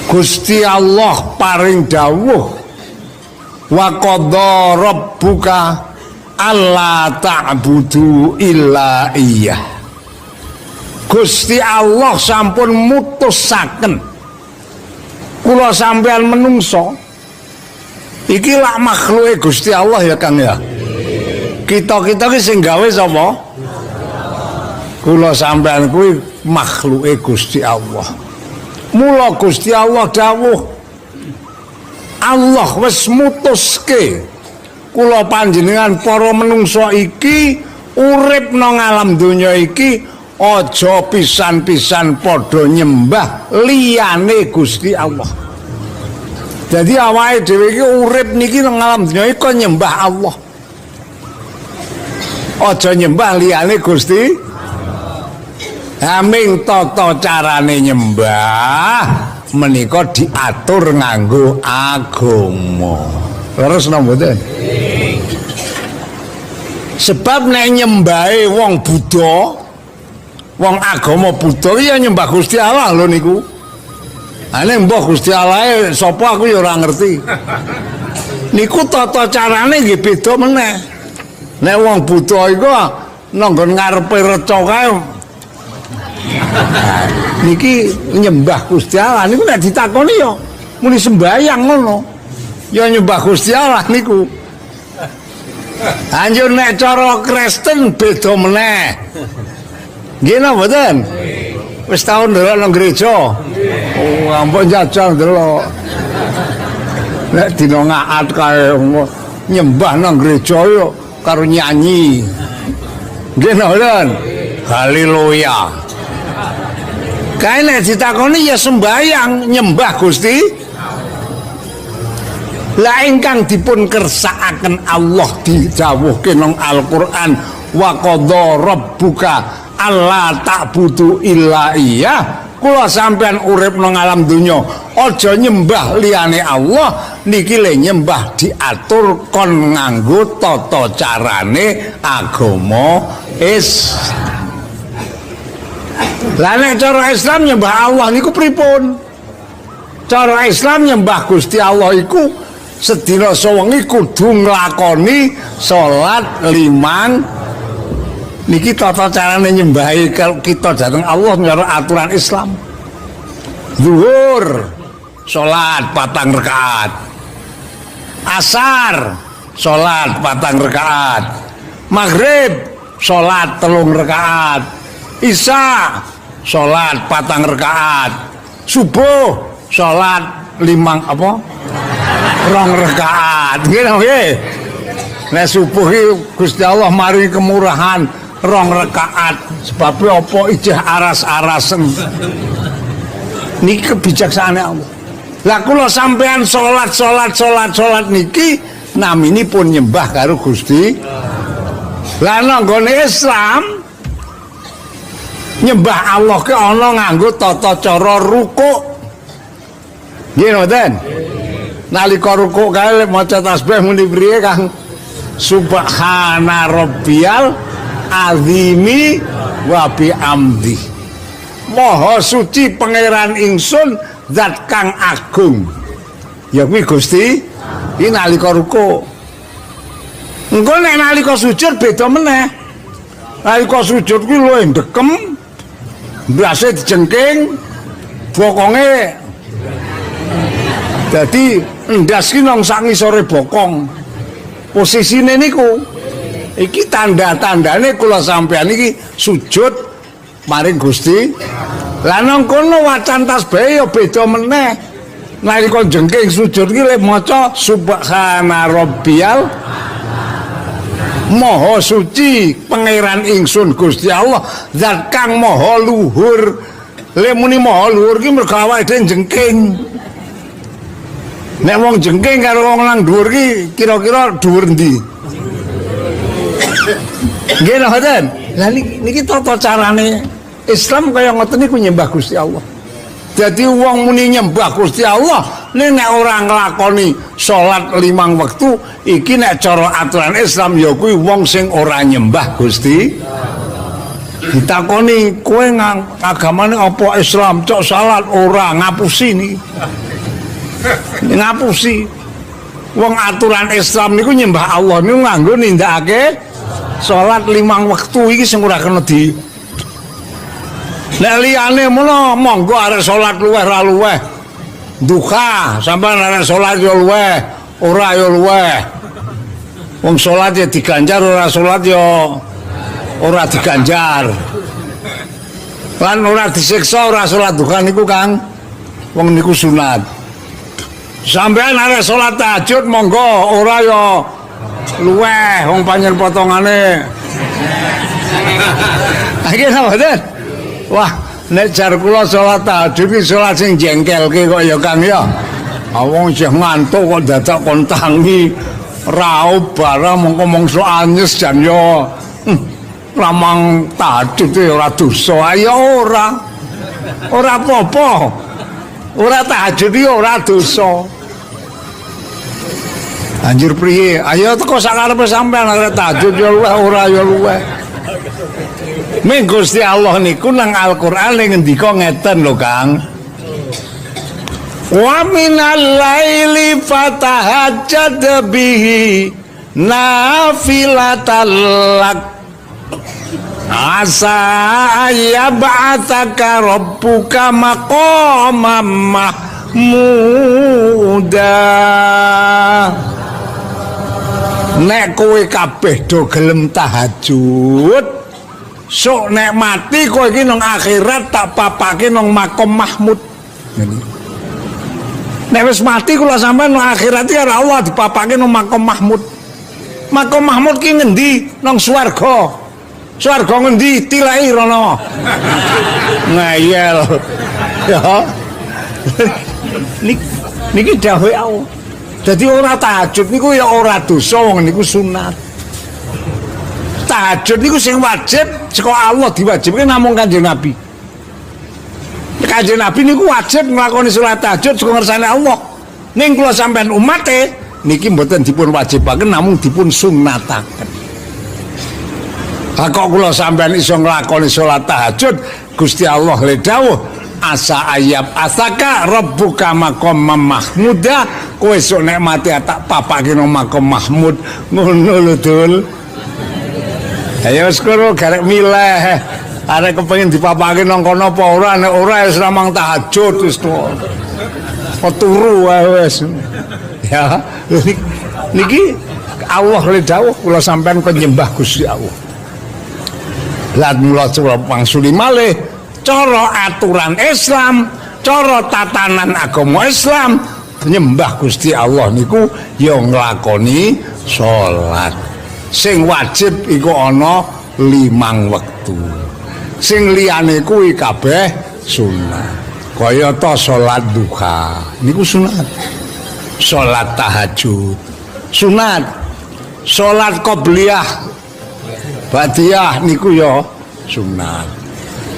Gusti Allah paring dawuh wa qadha rabbuka alla ta'budu illa iyyah. Gusti Allah sampun mutusaken kula sampean menungso iki lak makhluke Gusti Allah ya Kang ya. Kita-kita ki sing gawe sapa? Kula sampean kuwi makhluke Gusti Allah. Mula Gusti Allah dawuh Allah wis mutuske kula panjenengan para menungso iki urip nang alam donya iki aja pisan-pisan padha nyembah liyane Gusti Allah. Jadi awake dhewe iki urip niki nang alam donya iki kok nyembah Allah. Aja nyembah liyane Gusti. Aming tata carane nyembah menika diatur nganggo agama. Terus napa mboten? Sebab nek nyembahe wong Buddha, wong agama Buddha ya nyembah Gusti Allah lho niku. Ane mbah Gusti Allah sapa aku ya ora ngerti. Niku tata carane nggih beda meneh. Nek wong Buddha iku nang nggon ngarepe reca kae niki nyembah Gusti Allah niku nek ditakoni ya muni sembayang ngono. Ya nyembah Gusti Allah niku. Anjur nek cara Kristen beda meneh. Nggih napa mboten? Wis tau ndelok nang gereja. Oh, ampun jajal ndelok. Nek dina ngaat kae nyembah nang gereja yo karo nyanyi. Nggih napa mboten? Haleluya. Kae nek ditakoni ya sembayang nyembah Gusti. Lah ingkang dipun kersakaken Allah didhawuhke nang Al-Qur'an wa qadha rabbuka alla ta'budu illa iyyah. Kula sampean urip nang alam donya aja nyembah liyane Allah niki le nyembah diatur kon nganggo tata carane agama Islam. Lah nek cara Islam nyembah Allah niku pripun? Cara Islam nyembah Gusti Allah iku sedina sewengi kudu nglakoni salat 5. Niki tata carane nyembahi kalau kita dateng Allah menurut aturan Islam. Zuhur salat 4 rakaat. Asar salat 4 rakaat. Maghrib salat 3 rakaat. Isya salat 4 rakaat. Subuh salat 5 apa? 2 rakaat. Nggih. Nek subuh iki Gusti Allah maringi kemurahan 2 rakaat. Sebab apa ijeh aras-arasen. Niki kebijaksanaan Allah. Lah kula sampean salat niki naminipun nyembah karo Gusti. Lah nang nggone Islam nyembah Allah ke ana nganggo tata cara rukuk. Nggih mboten? Nalika rukuk kae maca tasbih muni priye Kang? Subhana rabbiyal azimi wa bihamdi. Maha suci pangeran ingsun zat kang agung. Ya kuwi Gusti iki nalika rukuk. Engko nek nalika sujud beda meneh. Nalika sujud kuwi luwih ndekem. Brase dijengking bokonge dadi ndas ki nang sak ngisore bokong. Posisine niku iki tanda-tandane kula sampean iki sujud maring Gusti. Lah nang kono wacan tasbih ya beda meneh. Nalika jengking sujud ki le maca subhana rabbiyal maha suci pangeran ingsun Gusti Allah zat kang maha luhur. Le muni maha luhur ki mergo awake dhewe jengking. Nek wong jengking karo wong nang dhuwur ki kira-kira dhuwur ndi? Nggih mboten? Lah niki tata carane Islam kaya ngoten niku nyembah Gusti Allah. Jadi wong muni nyembah Gusti Allah nek ora nglakoni salat 5 wektu iki nek cara aturan Islam ya kuwi wong sing ora nyembah Gusti. Ditakoni kowe agamane apa Islam? Cok salat ora ngapusi niki. Ngapusi. Wong aturan Islam niku nyembah Allah niku nganggo nindakake salat 5 wektu iki sing ora kena di. Nek liyane mono monggo arek salat luweh ra luweh. Duha sampean arek salat yo luweh, ora yo luweh. Wong salat ya diganjar ora salat yo ora diganjar. Lan ora disiksa ora salat duha niku Kang. Wong niku sunat. Sampeyan arek salat tahajud monggo ora ya luweh wong panjen potongane. Iki mboten. Wah, nek jar kula salat tahajud iki salat sing jengkelke kok ya Kang ya. Wong sing ngantuk kok dadak kon tangi raup barang mongko mongso anyes jan ya. Lamang tahajud ya ora dosa ya ora. Ora apa-apa. Ora tahajud iki ora dosa. Anjir priye? Ayo teko sakarepe sampean arek tahajud ya luweh ora ya luweh. Ming Gusti Allah niku nang Al-Qur'an ngendika ngeten lho Kang. Wa minal laili fatahajjad bihi nafilatan lak asa yab'atsaka rabbuka maqaman mahmuda. Nek kowe kabeh do gelem tahajud, sok nek mati kowe iki nang akhirat tak papake nang makom mahmud. Nek wis mati kula sampean nang akhirat iki karo Allah dipapake nang makom mahmud. Makom mahmud ki ngendi? Nang swarga. Swarga ngendi? Tilai rono. Ngayel. Ya. Niki dawuhe Allah. Jadi ora tahajud niku ya ora dosa wong niku sunat. Tahajud niku sing wajib saka Allah diwajibke namung Kanjeng Nabi. Kanjeng Nabi niku wajib nglakoni salat tahajud saka ngersane Allah. Ning kula sampean umate niki mboten dipun wajibaken namung dipun sunataken. Ha kok kula sampean iso nglakoni salat tahajud Gusti Allah le dawuh asa ayab asaka rabbuka maqam mahmuda kowe sok nek mati tak papake nang maqam mahmud ngono lho Dul. Ayo wis kono garek milih arek kepengin dipapake nang kono apa ora nek ora wis ramang tahajud wis to. Turu wae wis. Ya niki Allah le dawuh kula sampean penyembah Gusti Allah. Lan mula wangsuli malih cara aturan Islam, cara tatanan agama Islam nyembah Gusti Allah niku ya nglakoni salat. Sing wajib iku ana 5 wektu. Sing liyane kuwi kabeh sunat. Kaya ta salat duha niku sunat. Salat tahajud sunat. Salat qobliyah ba'diyah niku ya sunat.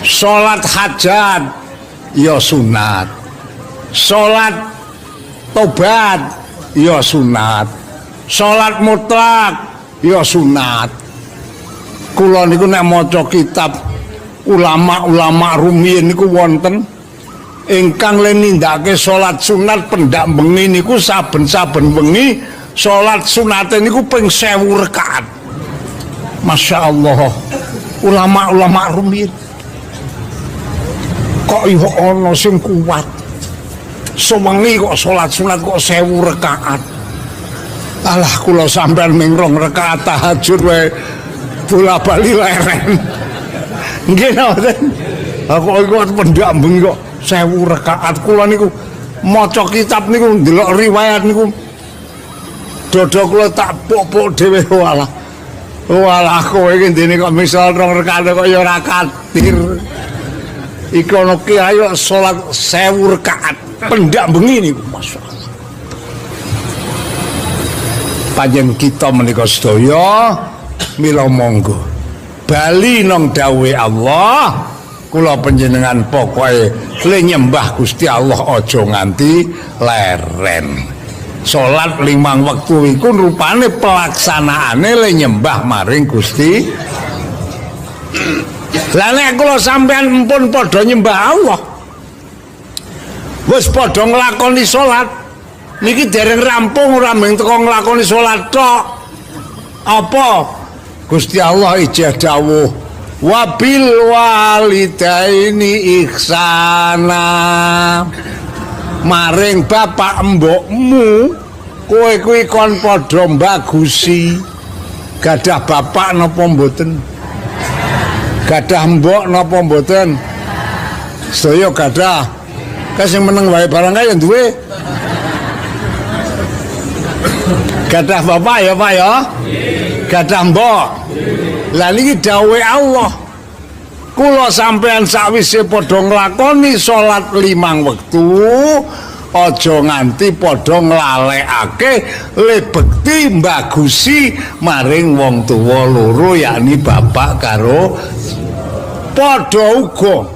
Salat hajat ya sunat. Salat tobat ya sunat. Salat mutlak ya sunat. Kula niku nek maca kitab ulama-ulama rumiyin niku wonten ingkang le nindakake salat sunat pendak bengi niku saben-saben bengi salat sunate niku ping 1000 rakaat. Masya Allah. Ulama-ulama rumiyin kok iso ana sing kuat sewengi kok salat sunat kok 1000 rakaat. Alah kula sampean ming 2 rakaat tahajud wae bola-bali leren. Nggih ngoten. Aku kok pendak bengi kok 1000 rakaat. Kula niku maca kitab niku ndelok riwayat niku dodo kula tak pok-pok dhewe walah. Walah kowe iki ndene kok misal 2 rakaat kok ya ora katir. Iku ana kiai salat 1000 rakaat pendak bengi niku masyaallah. Panjen kita menika sedaya mila monggo bali nang dawuhe Allah. Kula panjenengan pokoke le nyembah Gusti Allah aja nganti leren. Salat 5 wektu iku rupane pelaksanaane le nyembah maring Gusti Lah nek kula sampean pun padha nyembah Allah. Wis padha nglakoni salat. Niki dereng rampung ora mung teko nglakoni salat tok. Apa? Gusti Allah ijazah dawuh wabil walidaini ihsana. Maring bapak mbokmu kowe kuwi kon padha mbagusi. Gadah bapak napa mboten? Gadah mbok napa mboten? Sedaya gadah. Kasing meneng wae barang kae duwe. Gadah bapak ya Pak ya. Gadah mbok. Lah niki dawuhe Allah. Kula sampean sakwise padha nglakoni salat 5 wektu, aja nganti padha nglalekake le bekti mbagusi maring wong tuwa loro yakni bapak karo padha uga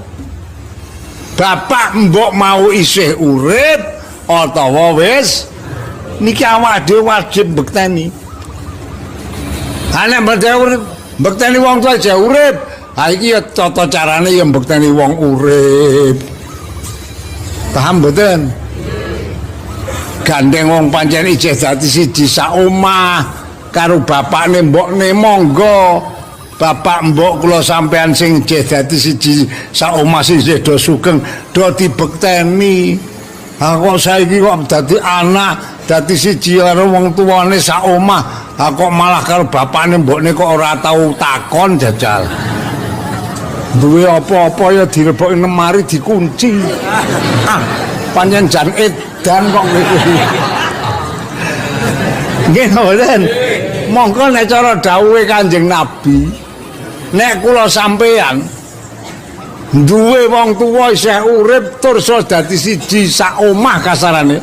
bapak mbok mau isih urip utawa wis niki awak dhewe wajib bekteni. Ana bekteni wong tuwa aja urip. Ha iki ya tata carane ya mbekteni wong urip. Paham mboten? Gandeng wong pancen ijeh dadi siji sak omah karo bapakne mbokne monggo. Bapak mbok kula sampean sing ijeh dadi siji sak omah sing do sugeng do dibekteni. Ha kok saiki kok dadi anak dadi siji karo wong tuwane sak omah. Ha kok malah karo bapakne mbokne kok ora tau takon jajal. Duwe apa-apa ya direboki lemari dikunci. Pancen jan edan kok niku. Nggih mboten. Monggo nek cara dawuhe Kanjeng Nabi, nek kula sampean duwe wong tuwa isih urip tur iso dadi siji sak omah kasarane.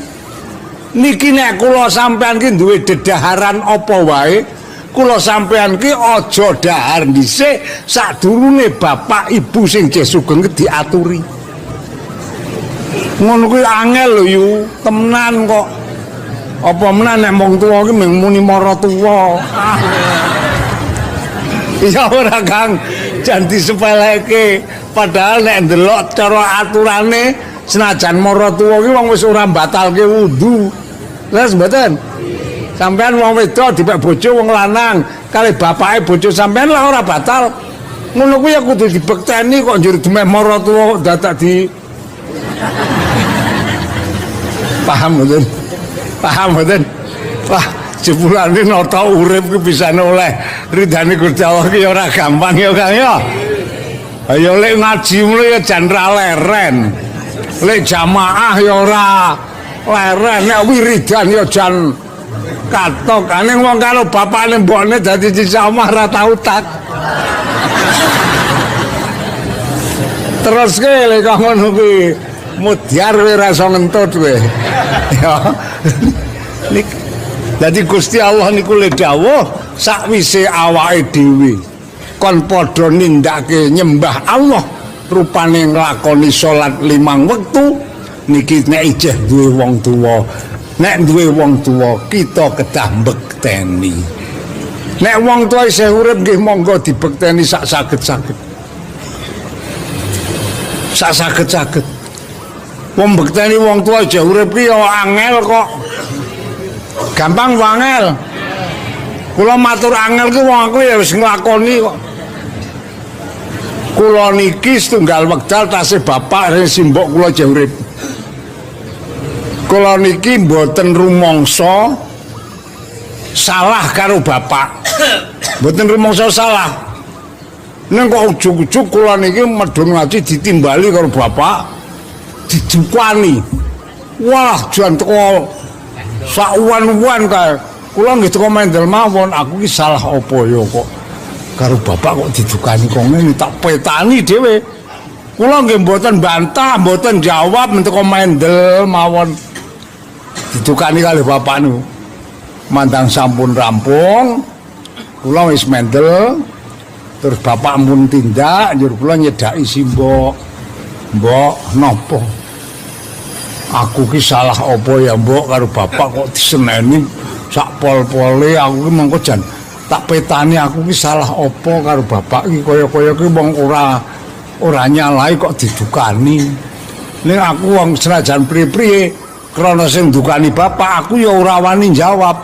Niki nek kula sampean ki duwe dedaharan apa wae, kula sampean ki aja dahar dhisik sadurunge bapak ibu sing jeh sugeng diaturi. Ngono kuwi angel lho yu, temenan kok. Apa menan nek wong tuwa ki muni mara tuwa. Ya ora Kang, jan disepeleke. Padahal nek ndelok cara aturane senajan mara tuwa ki wong wis ora batalke wudu. Lah mboten. Sampean wong wedok dipek bojo wong lanang, kali bapake bojo sampean lah ora batal. Ngono kuwi ya kudu dibekteni kok njur demeh mara tuwa dadak di paham mboten? Paham mboten? Wah, jebulane nata urip ki bisa oleh ridane Gusti Allah ki ora gampang ya Kang ya. Ayo lek ngaji mulu ya jan ra leren. Lek jamaah ya ora leren, nek wiridan ya jan katok. Ane wong karo bapakne mbokne dadi sisa omah ra tau tak. Terus ke lek ngono kuwi mudyar kowe ra iso ngentut kowe. Ya. Dadi Gusti Allah niku le dawuh sakwise awake dhewe kon padha nindakake nyembah Allah rupane nglakoni salat 5 wektu niki nek ijeh duwe wong tuwa. Nek duwe wong tuwa kita kedah mbekteni. Nek wong tuwa isih urip nggih monggo dibekteni sak saged-saged. Sak saged-saged. Wong mbekteni wong tuwa isih urip ki ya angel kok. Gampang wangel. Kula matur angel ki wong aku ya wis nglakoni kok. Kula niki setunggal wekdal tasih bapak simbok kula isih urip. Kula niki mboten rumangsa salah karo bapak. Mboten rumangsa salah. Nek kok ujug-ujug kula niki medhun ngaji ditimbali karo bapak, didukani. Wah, jan teko sawan-wan kae. Kula nggih teko mendel mawon, aku ki salah apa ya kok karo bapak kok didukani kok ngene tak petani dhewe. Kula nggih mboten bantah, mboten jawab teko mendel mawon. Didukani kali bapak niku. Mandang sampun rampung, kula wis mendel, terus bapak mun tindak, njur kula nyedaki simbok. Mbok, napa? Aku ki salah apa ya mbok karo bapak kok diseneni sak pol-pole aku ki mengko jan tak petani aku ki salah apa karo bapak ki kaya-kaya ki wong ora nyalai kok didukani. Ning aku wong senajan priye-priye krana sing dukani bapak aku ya ora wani jawab.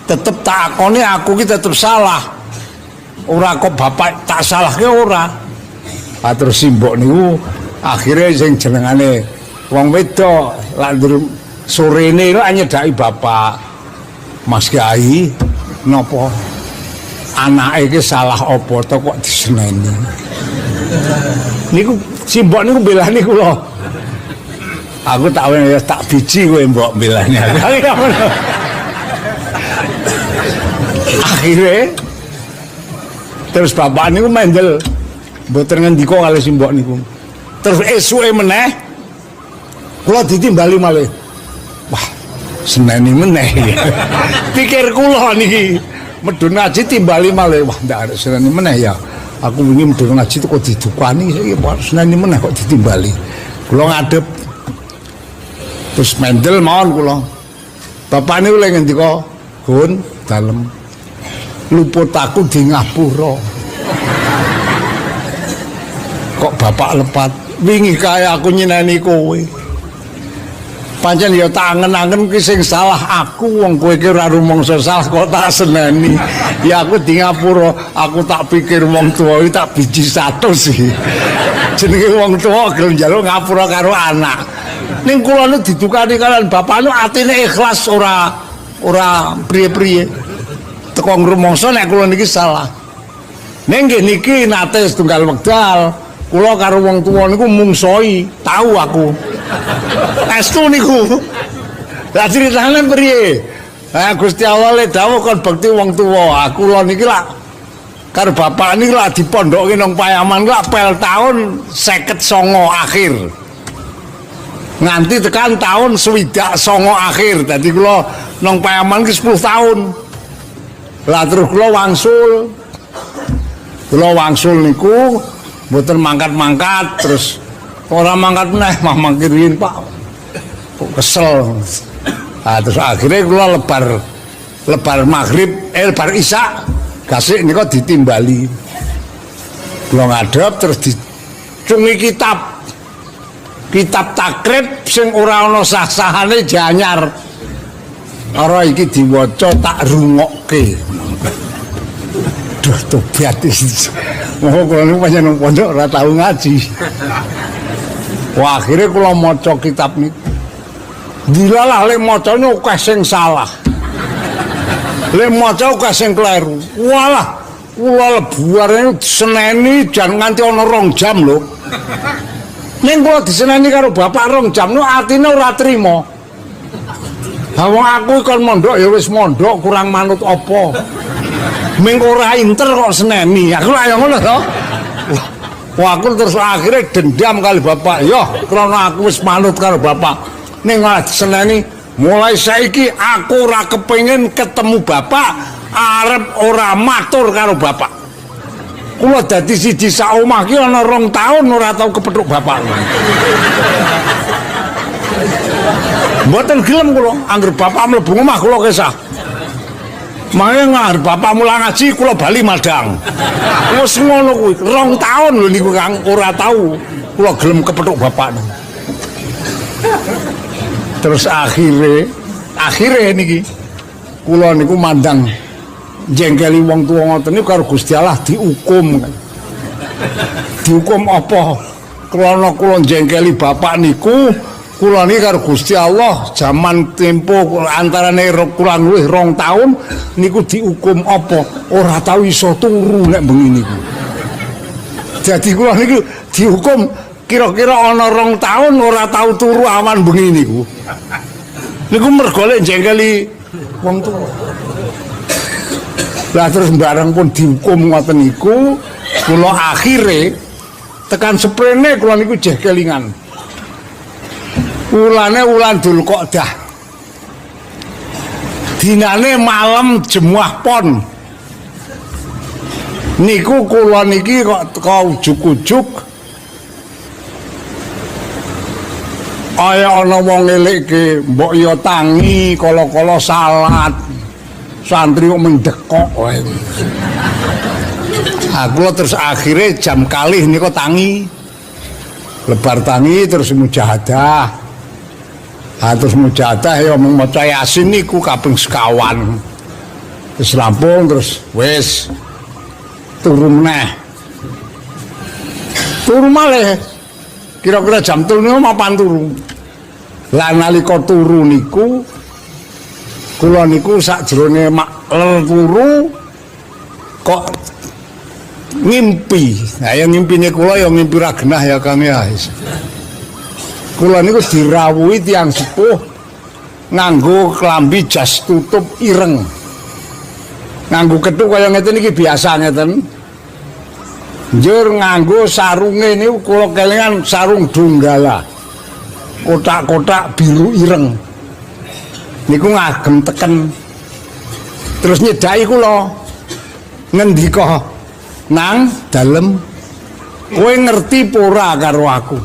Tetep tak akoni aku ki tetep salah. Ora kok bapak tak salahke ora. Terus simbok niku akhirnya sing jenengane wong wedok landur sorene lho nyedaki bapak. Mas Kiai napa anake iki salah apa to kok diseneni. Niku simbok niku belani kula. Aku tak ya tak biji kowe mbok belani aku. Akhirnya terus bapak niku mendel mboten ngendika kali simbok niku. Terus esuke meneh kula ditimbali malih. Wah, seneni meneh. Pikir kula niki medun ngaji timbali malih. Wah, ndak arep seneni meneh ya. Aku wingi medun ngaji kok didukani saiki seneni meneh kok ditimbali. Kula ngadep terus mendel mawon kula. Bapak niku lek ngendika, "Gun, dalem luput aku di ngapura." Kok bapak lepat wingi kaya aku nyeneni kowe. Pancen ya tak angen-angen ki sing salah aku wong kowe ki ora rumangsa salah kok tak seneni. Ya aku di ngapura, aku tak pikir wong tuwa iki tak biji 100 sih. Jenenge wong tuwa gelem njaluk ngapura karo anak. Ning kula nu didukani kalian bapak nu atine ikhlas ora priye-priye. Teko ngrumangsa nek kula niki salah. Ning nggih niki nate setunggal wekdal kula karo wong tuwa niku mungsoi, tahu aku. Estu niku. Lah critane priye? Gusti Allah le dawuh kon bekti wong tuwa. Kula niki lak karo bapak niki lak dipondokke nang Payaman lak pel taun 59 akhir. Nganti tekan tahun 29 akhir. Dadi kula nang Payaman ki 10 tahun. Lah terus kula wangsul. Kula wangsul niku mboten mangkat-mangkat terus ora mangkat meneh mah mangkirin Pak. Kok kesel. Terus akhirnya kula lebar maghrib lebar isya gasik nika ditimbali. Kula ngadep terus dicungi kitab takrib sing ora ana sah-sahane janyar. Ora iki diwaca tak rungokke. Duh tobat iki. Moho kula niku pancen nang pondok ora tau ngaji. Wah, akhirnya kula maca kitab niku. Dilalah lek macane akeh sing salah. Lek maca akeh sing kleru. Walah, kula lebuare diseneni jan nganti ana 2 jam lho. Ning kula diseneni karo bapak 2 jam nu atine ora trima. Wong aku kon mondok ya wis mondok kurang manut apa. Ming ora inter kok seneni. Aku lak ya ngono to. Wah, aku terus akhirnya dendam kali bapak. Yo, karena aku wis manut karo bapak. Ning seneni mulai saiki aku ora kepengin ketemu bapak, arep ora matur karo bapak. Kula dadi siji sak omah ki ana 2 taun ora tau kepethuk bapak. Mboten gelem kula, anggere bapak mlebu omah kula kesah. Mangke ngarep bapak mulang ngaji kula bali madang. Wis ngono kuwi 2 taun lho niku Kang ora tau kula gelem kepethuk bapak. Terus akhire niki kula niku mandang jengkeli wong tuwa ngoten niku karo Gusti Allah diukum. Diukum apa? Krana kula jengkeli bapak niku kula niki karo Gusti Allah jaman tempo antarane kurang luwih 2 taun niku diukum apa? Ora tau iso turu nek bengi niku. Jadi kula niku dihukum kira-kira ana 2 taun ora tau turu awan bengi niku. Niku mergo lek jengkeli wong tuwa. Lah terus bareng pun dihukum ngoten niku, kula akhire tekan seprene kula niku jeh kelingan. Ulane wulan Dzulqa'dah. Dinane malam Jemuah Pon. Niku kula niki kok teka ujug-ujug kaya ana wong ngelikke mbok ya tangi kala-kala salat santri kok mendekok wae. Aku terus akhirnya jam kalih niku tangi. Lebar tangi terus mujahadah. Terus mujahadah ya maca Yasin niku kaping sekawan. Terus rampung terus wis turu meneh. Turu malih. Kira-kira jam 3 niku mapan turu. Lah nalika turu niku kula niku sakjroning turu kok ngimpi. Nah ya ngimpine kula ya ngimpi ra genah ya Kang ya. Kula niku dirawuhi tiyang sepuh nganggo klambi jas tutup ireng. Nganggo kethuk kaya ngeten iki biasa ngeten. Njur nganggo sarunge niku kula kelingan sarung Donggala. Kotak-kotak biru ireng. Niku ngagem teken. Terus nyedaki kula. Ngendika, "Nang dalem kowe ngerti pora karo aku?"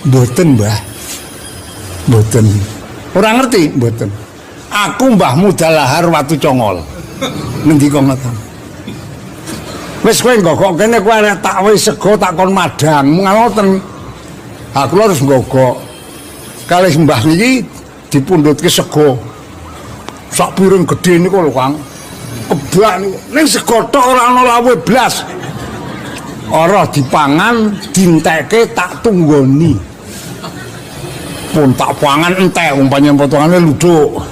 "Mboten, Mbah." "Mboten." "Ora ngerti?" "Mboten." "Aku mbahmu Dalahar Watu Congol." Ngendika ngoten. "Wis kowe nggogok kene kowe arek tak wis sego tak kon madang." Ngoten. Aku harus nggogok. Kalih mbah niki dipundhutke sego. Sak piring gedhe niku lho, Kang. Kebak niku. Ning sego tok ora ana lawuhe blas. Ora dipangan, dintekke tak tunggoni. Pun tak pangan entek umpamane potongane luduk.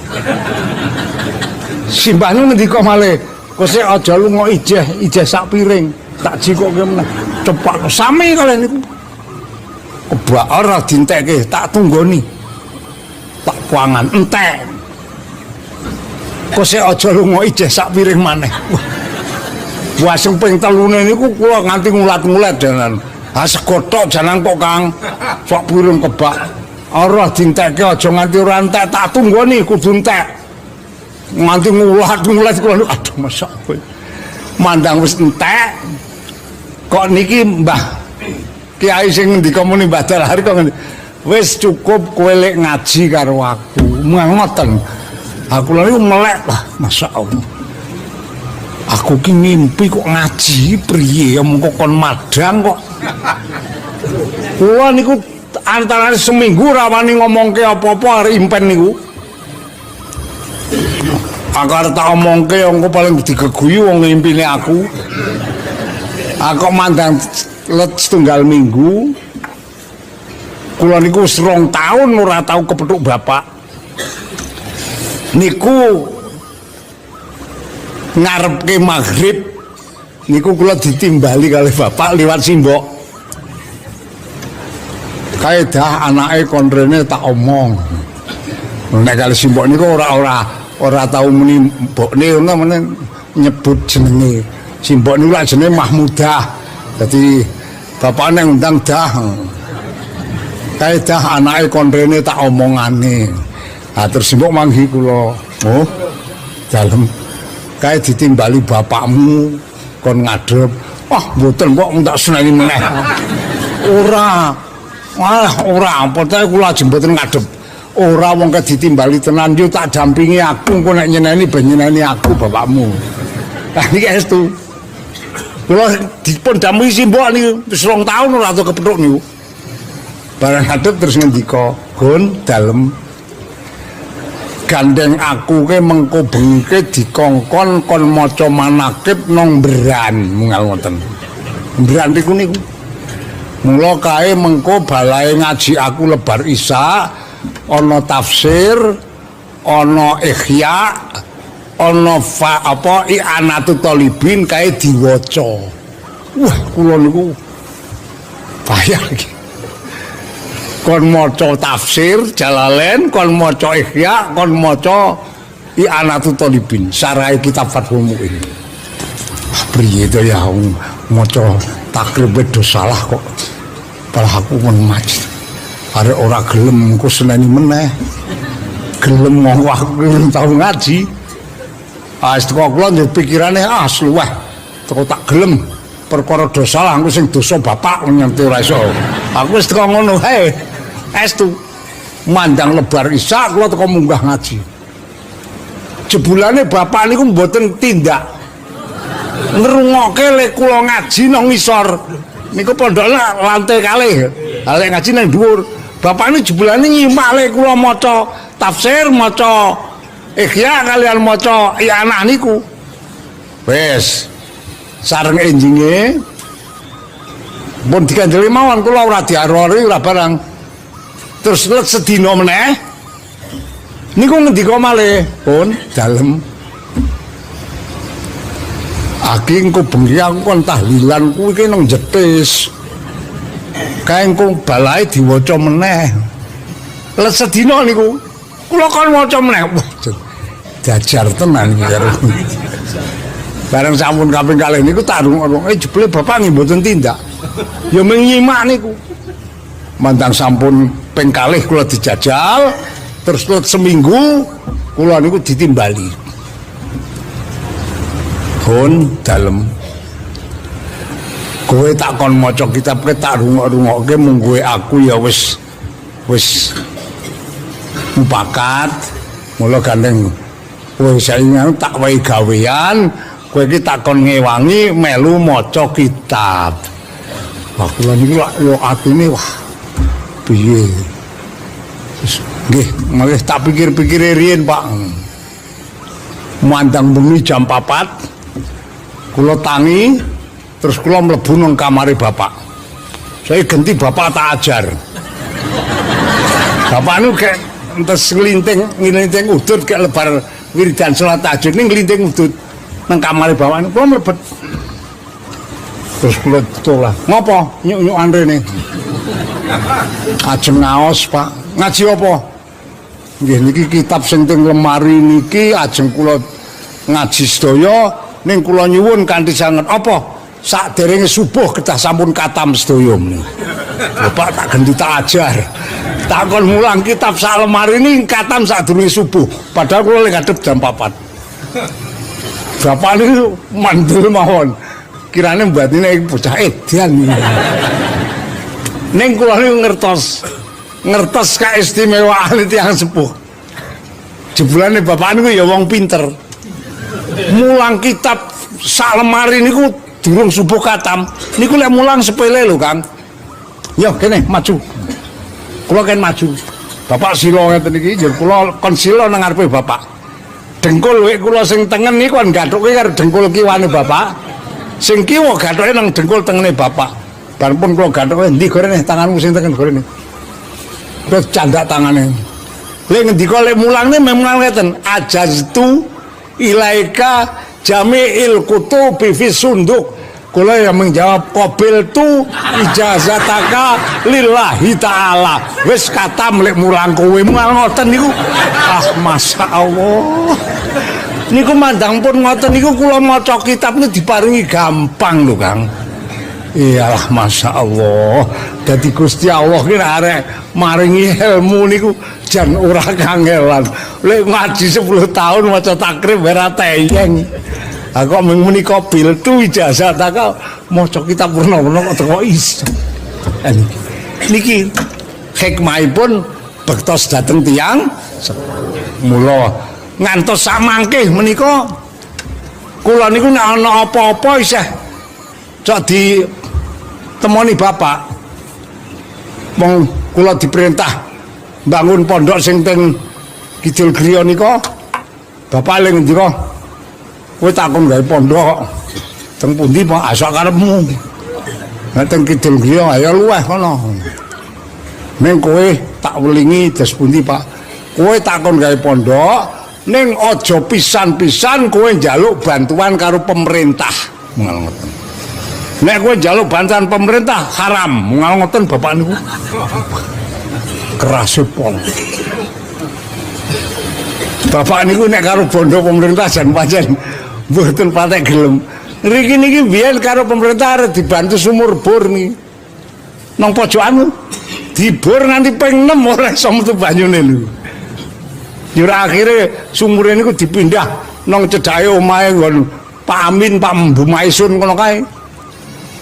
Simbahne ngendika malih, "Kose aja lunga ijeh sak piring, tak jikokke meneh." Cepak sami kalih niku. Kebak ora dintekke, tak tunggoni. Tak pangan entek. Kose aja lunga ijeh sak piring maneh. Wah sing ping 3 niku kula nganti ngulat-ngulat jalan. Sego tok jalan kok Kang. Sak piring kebak. Ora dintekke aja nganti ora entek, tak tunggoni kudu entek. Nganti ngulat-ngulat kula aduh masak kowe. Mandang wis entek. Kok niki Mbah Kiai sing ngendika muni Mbah Dalahar kok wis cukup kowe lek ngaji karo aku. Ngoten. Aku lha niku melek lah masyaallah. Aku ki ngimpi kok ngaji priye ya mengko kon madang kok. Kula niku antara seminggu ra wani ngomongke apa-apa arek impen niku. Akar tak omongke engko paling digeguyu wong ngimpine aku. Aku mandang let setunggal minggu. Kula niku 2 tahun ora tau kepethuk bapak. Niku ngarepke maghrib niku kula ditimbali kali bapak liwat simbok. Kaedah anake kon rene tak omong. Nek kali simbok niku ora tau muni mbokne ngono nyebut jenenge. Simbok niku lak jenenge Mahmudah. Dadi bapakne ngundang dah. Kaedah anake kon rene tak omongane. Terus simbok manggi kula. Oh, dalem kae ditimbali bapakmu kon ngadep. Wah, mboten kok tak seneni meneh. Ora. Wah, ora apa ta kula jemboten ngadep. Ora wong ke ditimbali tenan yo tak dampingi aku engko nek nyeneni ben nyeneni aku bapakmu. Lah niki estu. Kula dipun dampingi simbok niku wis 2 tahun ora tau kepethuk niku. Barang ngadep terus ngendika, "Gun dalem gandeng aku ke mengko bengke dikongkon kon maca manakib nang Mbran." Mungal ngoten. Mbran niku niku. Mula kae mengko balae ngaji aku lebar Isya, ana tafsir, ana ihya, ana i'anatut thalibin kae diwaca. Wah, kula niku payah iki. Kon maca tafsir Jalalain, kon maca ihya, kon maca i'anatut thalibin, syarah kitab Fathul Mu'in. Priye to ya maca takrib do salah kok. Malah aku pun maju. Arek ora gelem engko seneni meneh. Gelem wong aku tau ngaji. Teko kula ndek pikirane luweh. Teko tak gelem perkara dosa lah engko sing dosa bapak nganti ora iso. Aku wis teko ngono hae. Estu mandang lebar Isya kula teko munggah ngaji. jebulane bapak niku mboten tindak ngrungokke lek kula ngaji nang ngisor niku pondokne lantai kalih lek ngaji nang dhuwur bapak ini jebulane nyimak lek kula maca tafsir maca ikhya kalian maca anak niku wis sareng enjinge pun dikandeli mawon kula ora diarori ora barang terus let sedina meneh niku ngendika malih pun dalem aki engko bengi aku kon tahlilan kuwi ki nang jetis kae engko balae diwaca meneh let sedina niku kula kon maca meneh jajar tenan karo bareng sampun kaping kalih niku tak rungokno jebule bapak nggih mboten tindak ya mung nyimak niku mandang sampun ping kalih kula dijajal terus seminggu kula niku ditimbali pun dalem kowe tak kon maca kitab ke tak rungok-rungokke mung kowe aku ya wis mupakat mula gandeng kowe saingan tak wae gawean kowe iki tak kon ngewangi melu maca kitab wah kula niku yo atine wah piye nggih malih tak pikir-pikir riyen Pak mandang bengi jam 4 kula tangi terus kula mlebu nang kamare bapak saya ganti bapak tak ajar bapak niku kayak entes nglinting udut kayak lebar wiridan salat tahajud ning nglinting udut nang kamare bapak niku kula mlebet terus kula tulah ngopo nyuk-nyukan rene ajeng ngaos Pak ngaji apa nggih niki kitab sing teng lemari niki ajeng kula ngaji sedaya ning kula nyuwun kanthi sanget apa sakderenge subuh kedah sampun katam sedaya menika bapak tak ganti tak ajar tak kon mulang kitab sak lemari ini katam sadurunge subuh padahal kula lek ngadep jam 4 bapak niku mandul mawon kirane batine bocah edan ning kula niku ngertos keistimewaan tiyang sepuh jebulane bapak niku ya wong pinter mulang kitab sak lemari niku durung subuh katam niku lek mulang sepele lho Kang yo kene maju kula kan maju bapak sila ngeten iki njer kula kon sila nang ngarepe bapak dengkul wek kula sing tengen niku kan gathuke karo dengkul kiwane bapak sing kiwa gathuke nang dengkul tengene bapak bar pun kula gathuke endi gorene tanganmu sing tengen gorene terus candak tangane lek ngendika lek mulangne memang ngeten ajaztu ilaika jami'il kutubi fi sunduk kula yang menjawab qabil tu ijazataka lillahi ta'ala wis katam lek mulang kowe mulang ngoten niku masyaallah niku mandang pun ngoten niku kula maca kitab niku diparingi gampang lho Kang iyalah masyaallah dadi Gusti Allah ki arek maringi ilmu niku jan ora kangelan lek ngaji 10 tahun maca takrib ora teyeng aku muni qabil tu ijazah tak maca kitab purna-purna kok teko iso niki hikmahipun bektos dhateng tiyang mula ngantos samangke menika kula niku nek ana apa-apa isih cok ditemoni bapak wong kula diperintah bangun pondok sing teng Kidul Griya nika bapak lek ngendika kowe takon gawe pondok teng pundi Pak asok karepmu nek teng Kidul Griya ayo luweh kono ning kowe tak welingi des pundi Pak kowe takon gawe pondok ning aja pisan-pisan kowe njaluk bantuan karo pemerintah ngoten nek kowe njaluk bantuan pemerintah haram ngoten bapak niku keras pol bapak niku nek karo bondo pemerintah jan pancen mboten patek gelem ngriki niki biyen karo pemerintah arep dibantu sumur bor niki nang pojokan dibor nganti ping 6 ora iso metu banyune lho ya akhire sumure niku dipindah nang cedhake omahe nggon Pak Amin Pak Mbu Maisun ngono kae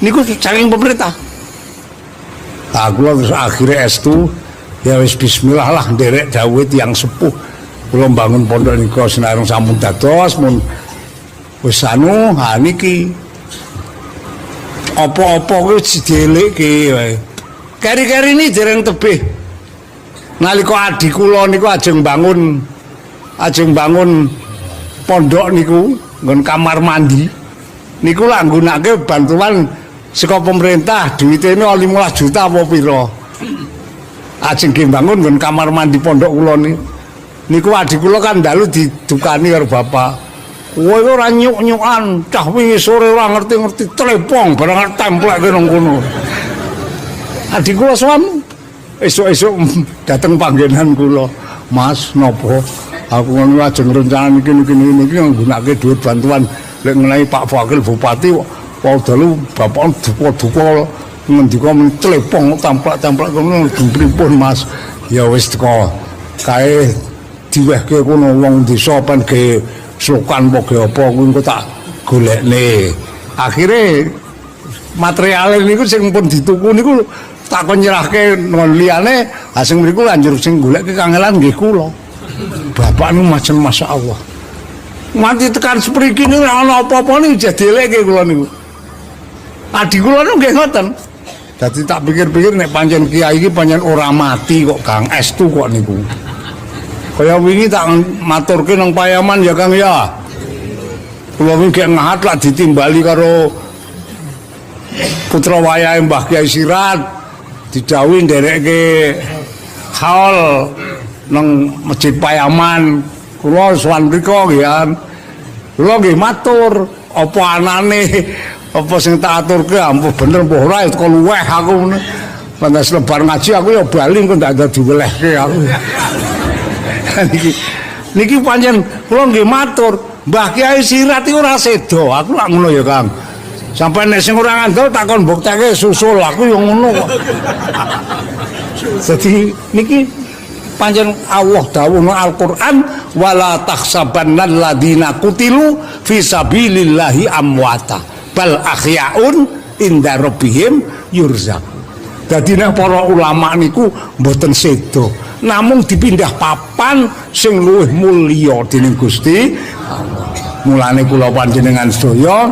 niku saking pemerintah kula terus akhire estu ya wis bismillah lah nderek dawuh tiyang sepuh kula bangun pondok nika Senayan sampun dados mun wis anu ha niki apa-apa kuwi didelekke wae. Keri-keri ini dereng tebih. Nalika adik kula niku ajeng bangun pondok niku nggon kamar mandi. Niku lak nggunakake bantuan saka pemerintah, duwite 15 juta apa pira. Ajeng bangun nggon kamar mandi pondok kula niku adik kula kan dalu didukani karo bapak. Kowe ora nyuk-nyukan, cah wingi sore ora ngerti-ngerti telepong barang templekke nang kono. Adik kula sowan esuk-esuk dateng panggenan kula. Mas, napa? Aku ngono ajeng rencana niki nggunakake dhuwit bantuan lek ngenai Pak Wakil Bupati wau dalu bapak duka-duka ngendika telepong templek-templek kono pripun Mas? Ya wis teko kae diwehke kono wong desa pen ge slokan apa kuwi engko tak golekne. Akhire material niku sing pun dituku niku tak kon nyerahke nang liyane, ha sing mriku lanjur sing goleke kangelan nggih kula. Bapak niku macem masyaallah. Mati tekan spriki niku ora ana apa-apa niku jadileke kula niku. Adik kula niku nggih ngoten. Dadi tak pikir-pikir nek pancen kiai iki pancen ora mati kok Kang estu kok niku. Kaya wingi tak maturke nang Payaman ya Kang ya. Kula wingi gek ngahat lak ditimbali karo putra wayahe Mbah Kyai Sirat didhawuhi nderekke haul nang Masjid Payaman. Kula sowan mriku nggih kan. Kula nggih matur apa anane apa sing tak aturke ampun bener mbah ora teko luweh aku. Pantes lebar ngaji aku ya bali engko ndak ada diwelehke aku. Niki pancen kula nggih matur, Mbah Kyai Sirat iku ora sedo. Aku lak ngono ya, Kang. Sampai nek sing ora ngandel takon bukteke susul aku ya ngono kok. Jadi niki pancen Allah dawuh nang Al-Qur'an wala tahsabannal ladina qutilu fi sabilillahi amwata bal ahyaun inda rabbihim yurzaq. Dadi nek para ulama niku mboten sedo. Namung dipindah papan sing luwih mulya dening Gusti Allah. Mulane kula panjenengan sedaya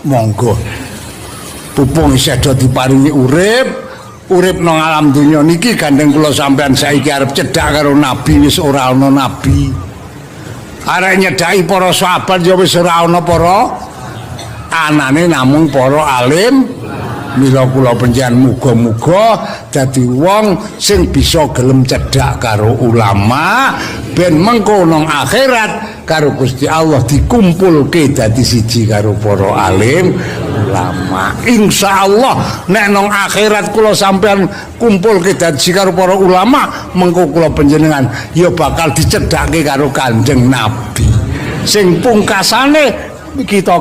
monggo pupung sedo diparingi urip nang alam donya niki gandeng kula sampean saiki arep cedhak karo nabi wis ora ana nabi. Arek nyedhaki para sahabat ya wis ora ana para anane namung para alim. Mila kula panjenengan muga-muga dadi wong sing bisa gelem cedhak karo ulama ben mengko nang akhirat karo Gusti Allah dikumpulke dadi siji karo para alim ulama. Insyaallah nek nang akhirat kula sampean kumpulke dadi karo para ulama mengko kula panjenengan ya bakal dicedhake karo Kanjeng Nabi. Sing pungkasane kita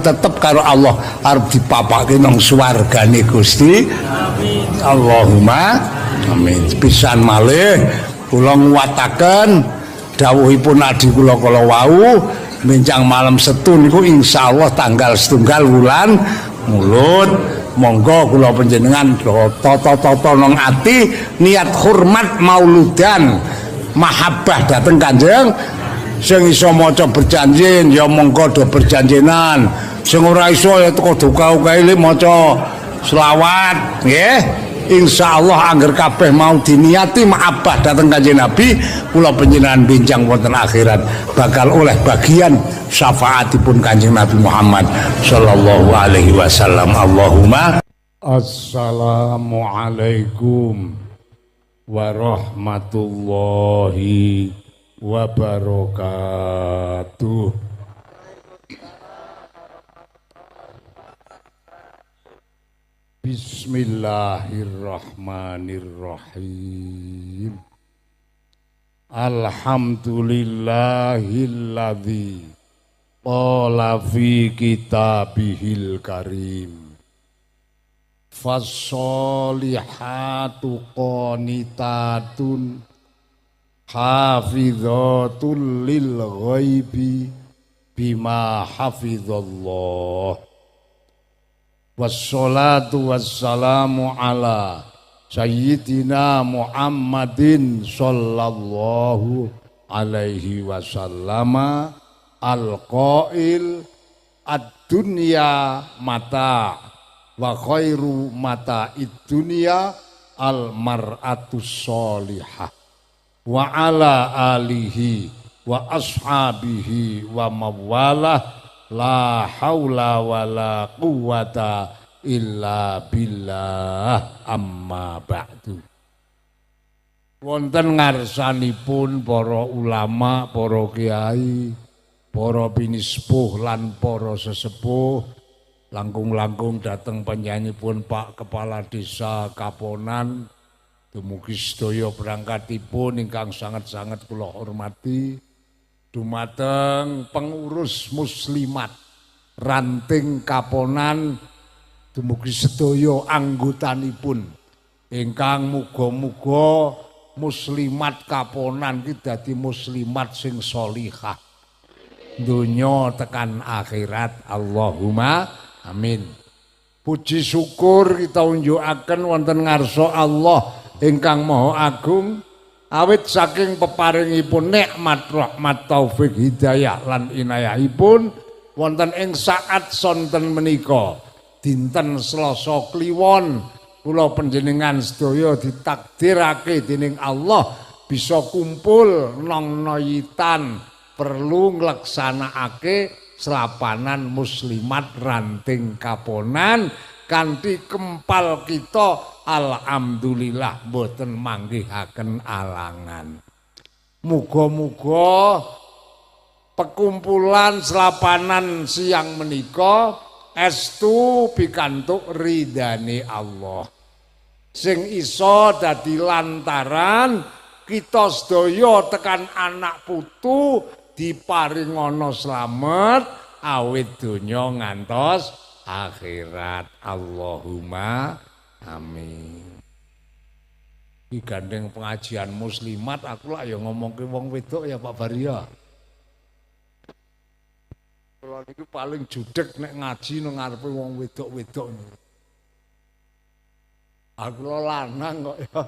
tetep karo Allah arep dipapake nang swargane Gusti. Amin. Allahumma amin. Pisan malih kula nguwataken dawuhipun adi kula kala wau mencang malam Setu niku insyaallah tanggal 1 wulan Mulud. Monggo kula panjenengan tata-tata nang ati niat hormat mauludan mahabbah dhateng Kanjeng. Sing iso maca berjanji ya monggo do berjanjenan. Sing ora iso ya teko duka-ukae maca selawat nggih. Insyaallah angger kabeh mau diniati maabah dhateng Kanjeng Nabi kula panjenengan bincang wonten akhirat bakal oleh bagian syafaatipun Kanjeng Nabi Muhammad sallallahu alaihi wasallam. Allahumma assalamualaikum warahmatullahi wabarakatuh. Bismillahirrahmanirrahim. Alhamdulillahilladzi qala fi kitabihil karim fassolihatu qanitatun hafidhatul lil ghaibi bima hafizallah. Wassalatu wassalamu ala sayyidina Muhammadin sallallahu alaihi wasallama al-qail ad-dunya mata wa khairu mata id-dunya al-mar'atus sholihah wa ala alihi wa ashabihi wa mawalah la haula wa la quwata illa billah amma ba'du. Wonten ngarsanipun para ulama, para kiai, para pinispuh lan para sesepuh langkung-langkung dateng panjenenganipun Pak Kepala Desa Kaponan. Dumugi sedaya berangkatipun ingkang sangat-sangat kula hormati dumateng pengurus muslimat Ranting Kaponan, dumugi sedaya anggotanipun ingkang muga-muga muslimat Kaponan iki dadi muslimat sing sholihah donya tekan akhirat. Allahumma amin. Puji syukur kita unjukaken wonten ngarsa Allah ingkang Maha Agung awit saking peparingipun nikmat rahmat taufik hidayah lan inayahipun wonten ing saat sonten menika dinten Selasa Kliwon kula panjenengan sedaya ditakdirake dening Allah bisa kumpul nang Noyitan perlu ngleksanakake selapanan muslimat Ranting Kaponan kanthi kempal kita alhamdulillah boten manggihaken alangan. Muga-muga pekumpulan selapanan siang menika estu pikantuk ridane Allah. Sing iso dadi lantaran kita sedaya tekan anak putu diparingana slamet awit donya ngantos akhirat. Allahumma amin. Iki gandeng pengajian muslimat aku lah ya ngomongke wong wedok ya Pak Baria. Kula niku paling judeg nek ngaji nang ngarepe wong wedok-wedok niku. Aku lanang kok ya.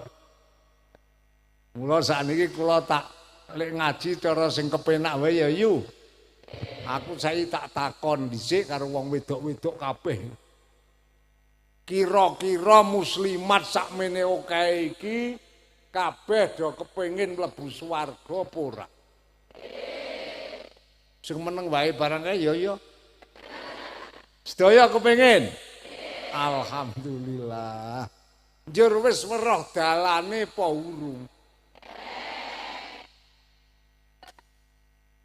Mula sakniki kula tak lek ngaji cara sing kepenak wae ya yu. Aku saiki tak takon dhisik karo wong wedok-wedok kabeh. Kira-kira muslimat sakmene akeh iki kabeh do kepengin mlebu swarga apa ora? Sing meneng wae barang kae ya. Sedaya kepengin? Alhamdulillah. Njur wis weruh dalane apa urung?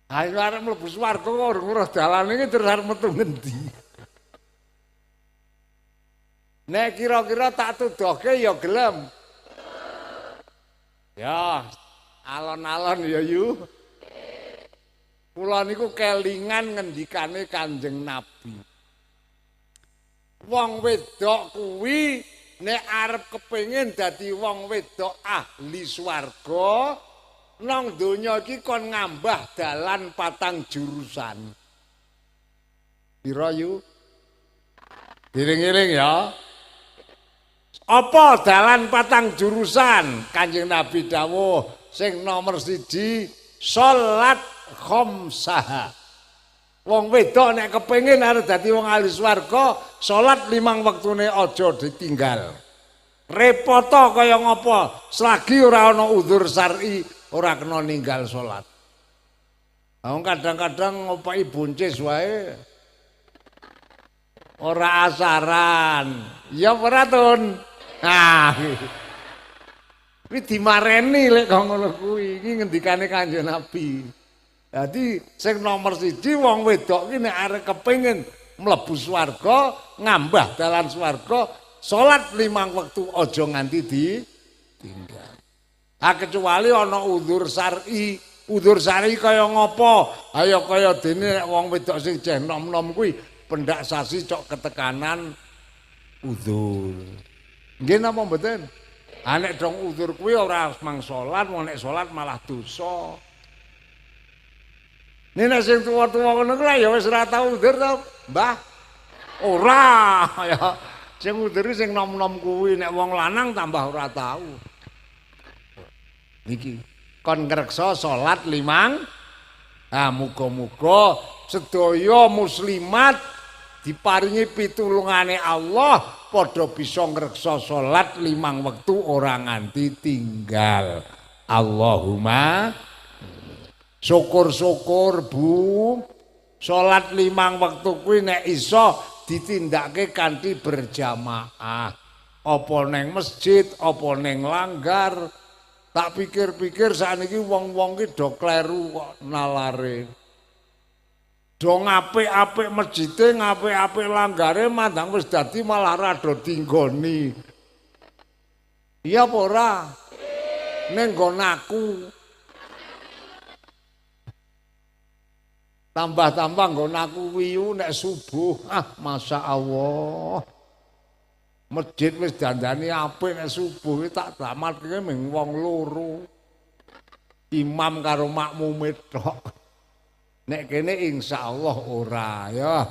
Ayo arep mlebu swarga kok urung weruh dalane iki terus arep metu ngendi? Nek kira-kira tak tuduhke ya gelem. Ya, alon-alon ya yu. Kula niku kelingan ngendikane Kanjeng Nabi. Wong wedok kuwi nek arep kepengin dadi wong wedok ahli swarga nang donya iki kon ngambah dalan 4 jurusan. Pira yu? Iring-iring ya. Apa dalan 4 jurusan? Kanjeng Nabi dawuh sing nomor 1 salat khamsah. Wong wedok nek kepengin arep dadi wong ahli swarga, salat 5 wektune aja ditinggal. Repoto kaya ngapa? Selagi ora ana uzur syar'i ora kena ninggal salat. Wong kadang-kadang ngopai buncis wae. Ora asaran. Ya ora Tun. Nah. Kuwi dimareni lek kok ngono kuwi. Iki ngendikane Kanjeng Nabi. Jadi sing nomor 1 wong wedok ki nek arep kepengin mlebu swarga, ngambah dalan swarga, salat 5 wektu aja nganti ditinggal. Kecuali ana uzur syar'i. Uzur syar'i kaya ngapa? Ayo kaya dene nek wong wedok sing jeh nom-nom kuwi pendak sasi cok ketekanan uzur. Nggih napa mboten? Nek dong uzur kuwi ora mang salat, wong nek salat malah dosa. Nek sing tuwa-tuwa ngono kuwi ya wis ora tau uzur to, Mbah? Ora ya. Sing uzur sing nom-nom kuwi nek wong lanang tambah ora tau. Niki kon ngreksa salat limang. Muga-muga sedaya muslimat diparingi pitulungane Allah padha bisa ngreksa salat limang wektu ora nganti tinggal. Allahumma syukur-syukur Bu, salat limang wektu kuwi nek iso ditindakake kanthi berjamaah. Apa neng masjid, apa neng langgar. Tak pikir-pikir sakniki wong-wong ki do kleru kok nalare. Do ngapik-apik masjide, ngapik-apik langgare mandang wis dadi malah rada tinggoni. Iya apa ora? Ning nggon aku. Tambah-tambah nggon aku wiyu nek subuh. Masya Allah. Masjid wis dandani apik nek subuh tak damatke ming wong loro. Imam karo makmume tok. Nek kene insyaallah ora ya.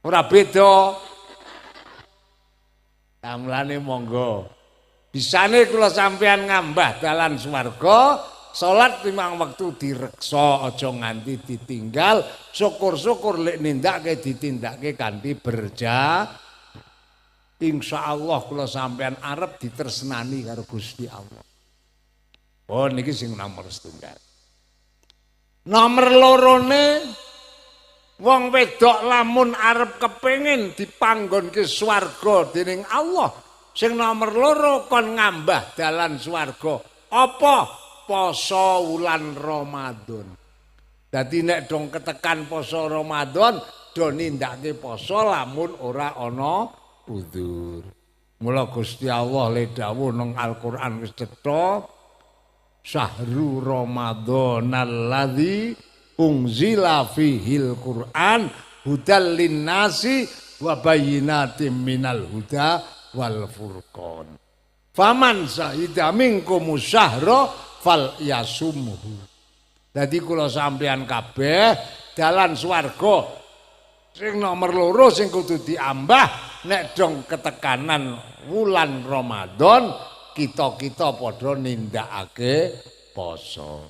Ora beda. Tamlane monggo. Bisane kula sampean ngambah dalan swarga, salat limang wektu direksa aja nganti ditinggal, syukur-syukur lek nindakke ditindakke kanthi insyaallah kula sampean arep ditresnani karo Gusti Allah. Oh niki sing nomor setunggal. Nomor lorone wong wedok lamun arep kepengin dipanggonke swarga dening Allah, sing nomor loro kon ngambah dalan swarga. Apa? Poso wulan Ramadan. Dadi nek dong ketekan poso Ramadan do nindakake poso lamun ora ana udzur. Mula Gusti Allah le dawuh nang Al-Qur'an wis cetha Syahrul Ramadhanal ladzi unzila fihil Qur'an hudal linnasi wa bayyinatin minal huda wal furqan. Faman syahida minkum syahra fal yasumhu. Dadi kula sampeyan kabeh dalan swarga sing nomor loro sing kudu diambah nek dong ketekanan wulan Ramadan kita padha nindakake poso.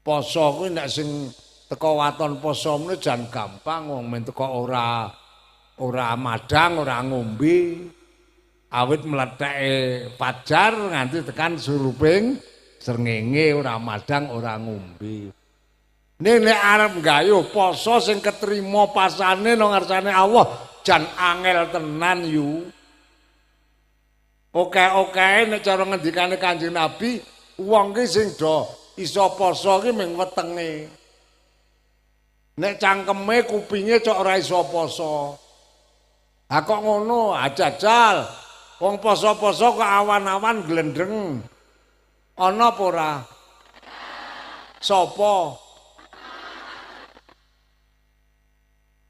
Poso kuwi nek sing teko waton poso meneh jan gampang wong men teko ora madang, ora ngombe. Awit mletheke fajar nganti tekan suruping srengenge ora madang, ora ngombe. Nek arep nggayuh poso sing ketrima pasane nang ngarsane Allah jan angel tenan yu. Oke nek cara ngendikane Kanjeng Nabi, wong ki sing do iso poso ki mung wetenge. Nek cangkeme kupinge cok ora iso poso. Ha kok ngono, jajal. Wong poso-poso kok awan-awan glendreng. Ana apa ora? Sapa?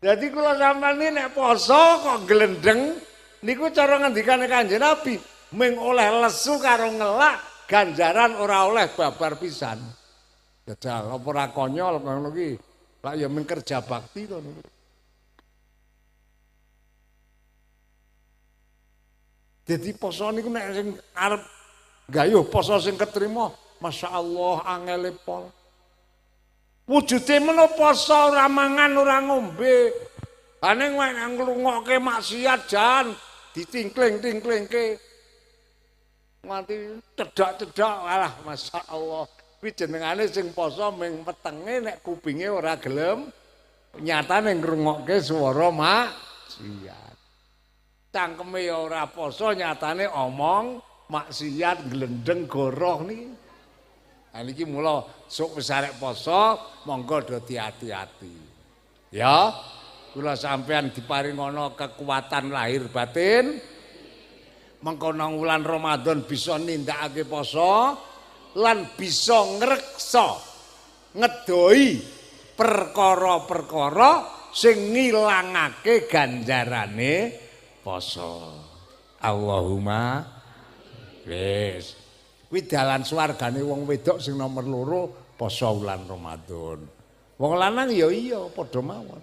Jadi kula sampeyan nek poso kok glendeng niku cara ngendikane Kanjeng Nabi, ming oleh lesu karo ngelak, ganjaran ora oleh babar pisan. Jajal apa ora konyol ngono ki. Lah ya ming kerja bakti to niku. Jadi poso niku nek sing arep gayuh poso sing ketrima, masyaallah angele pol. Wujude meno poso ora mangan ora ngombe. Ane ngrungokke maksiat jan ditingkling-tingklingke. Nganti cedak-cedak alah masyaallah. Kuwi jenengane sing poso ming wetenge nek kupinge ora gelem nyatane ngrungokke swara maksiat. Cangkeme ya ora poso nyatane omong maksiat glendeng goroh niki. Nah niki mula sok wis arek poso monggo do hati-hati. Ya, kula sampean diparingono kekuatan lahir batin. Mengko nang wulan Ramadan bisa nindakake poso lan bisa ngreksa ngedoi perkara-perkara sing ngilangake ganjarane poso. Allahumma wis. Kuwi dalan swargane wong wedok sing nomor loro poso wulan Ramadan. Wong lanang ya iya padha mawon.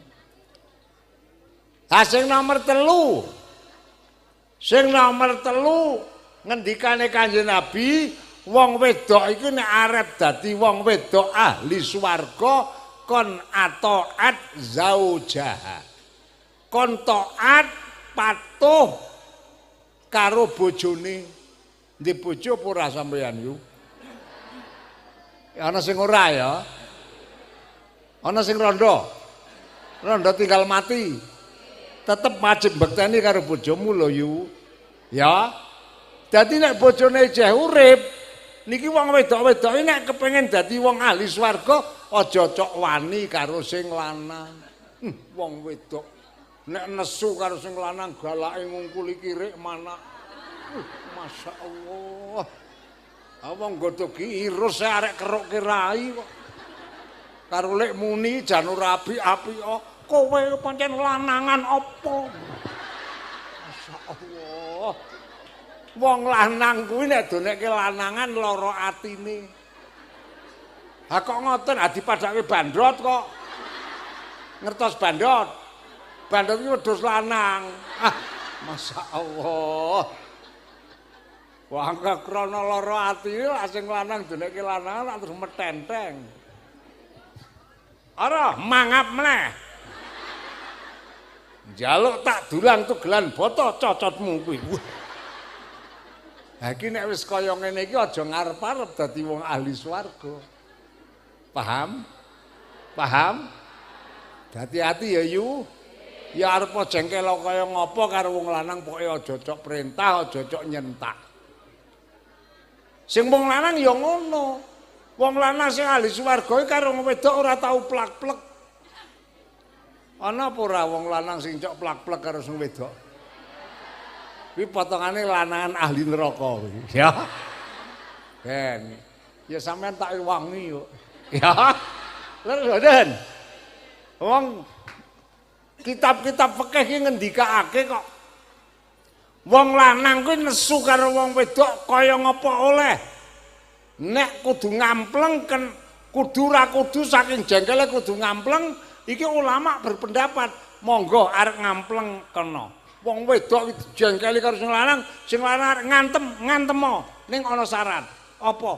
Ha sing nomor telu. Sing nomor telu ngendikane Kanjeng Nabi wong wedok iki nek arep dadi wong wedok ahli swarga kon ataat zaujaha. Kon taat patuh karo bojone. Ndi bojo apa ora sampeyan yu? Ana sing ora ya. Ana sing rondo. Rondo tinggal mati. Tetep wajib bekteni karo bojomu lho yu. Ya. Dadi nek bojone jeh urip, niki wong wedok-wedok nek kepengin dadi wong ahli swarga aja cok wani karo sing lanang. Wong wedok nek nesu karo sing lanang galake ngungkuli kirik mana. Masya Allah. Wong godhoki irus arek keruk kirai kok. Karo lek muni jan ora apik-apik kowe pancen lanangan apa? Masya Allah. Wong lanang kuwi nek doneke lanangan lara atine. Ha kok ngoten dipadake bandot kok. Ngertos bandot. Bandot iki wedhus lanang. Masya Allah. Wah krana lara atine lak sing lanang doneke lanangan terus metenteng. Ora mangap meneh. Njaluk tak dulang tugelan boto cocotmu kuwi. Ha iki nek wis kaya ngene iki aja ngarep-arep dadi wong ahli swarga. Paham? Paham? Hati-hati ya yu. Ya arep jengkel kaya ngopo karo wong lanang pokoke aja cok perintah, aja cok nyentak. Sing wong lanang ya ngono. Wong lanang sing ahli swarga karo wong wedok ora tau plak-plek. Ana apa ora wong lanang sing cok plak-plek karo sing wedok? Kuwi potongane lanangan ahli neraka kuwi. Ya. Ben. Ya sampean tak wangi yo. Ya. Leren. Wong kitab-kitab fikih iki ngendikake kok. Wong lanang kuwi nesu karo wong wedok kaya ngapa oleh. Nek kudu ngampleng kudu ra kudu saking jengkele kudu ngampleng iki ulama berpendapat monggo arek ngampleng kena. Wong wedok jengkeli karo sing lanang arek ngantemo ning ana syarat. Apa?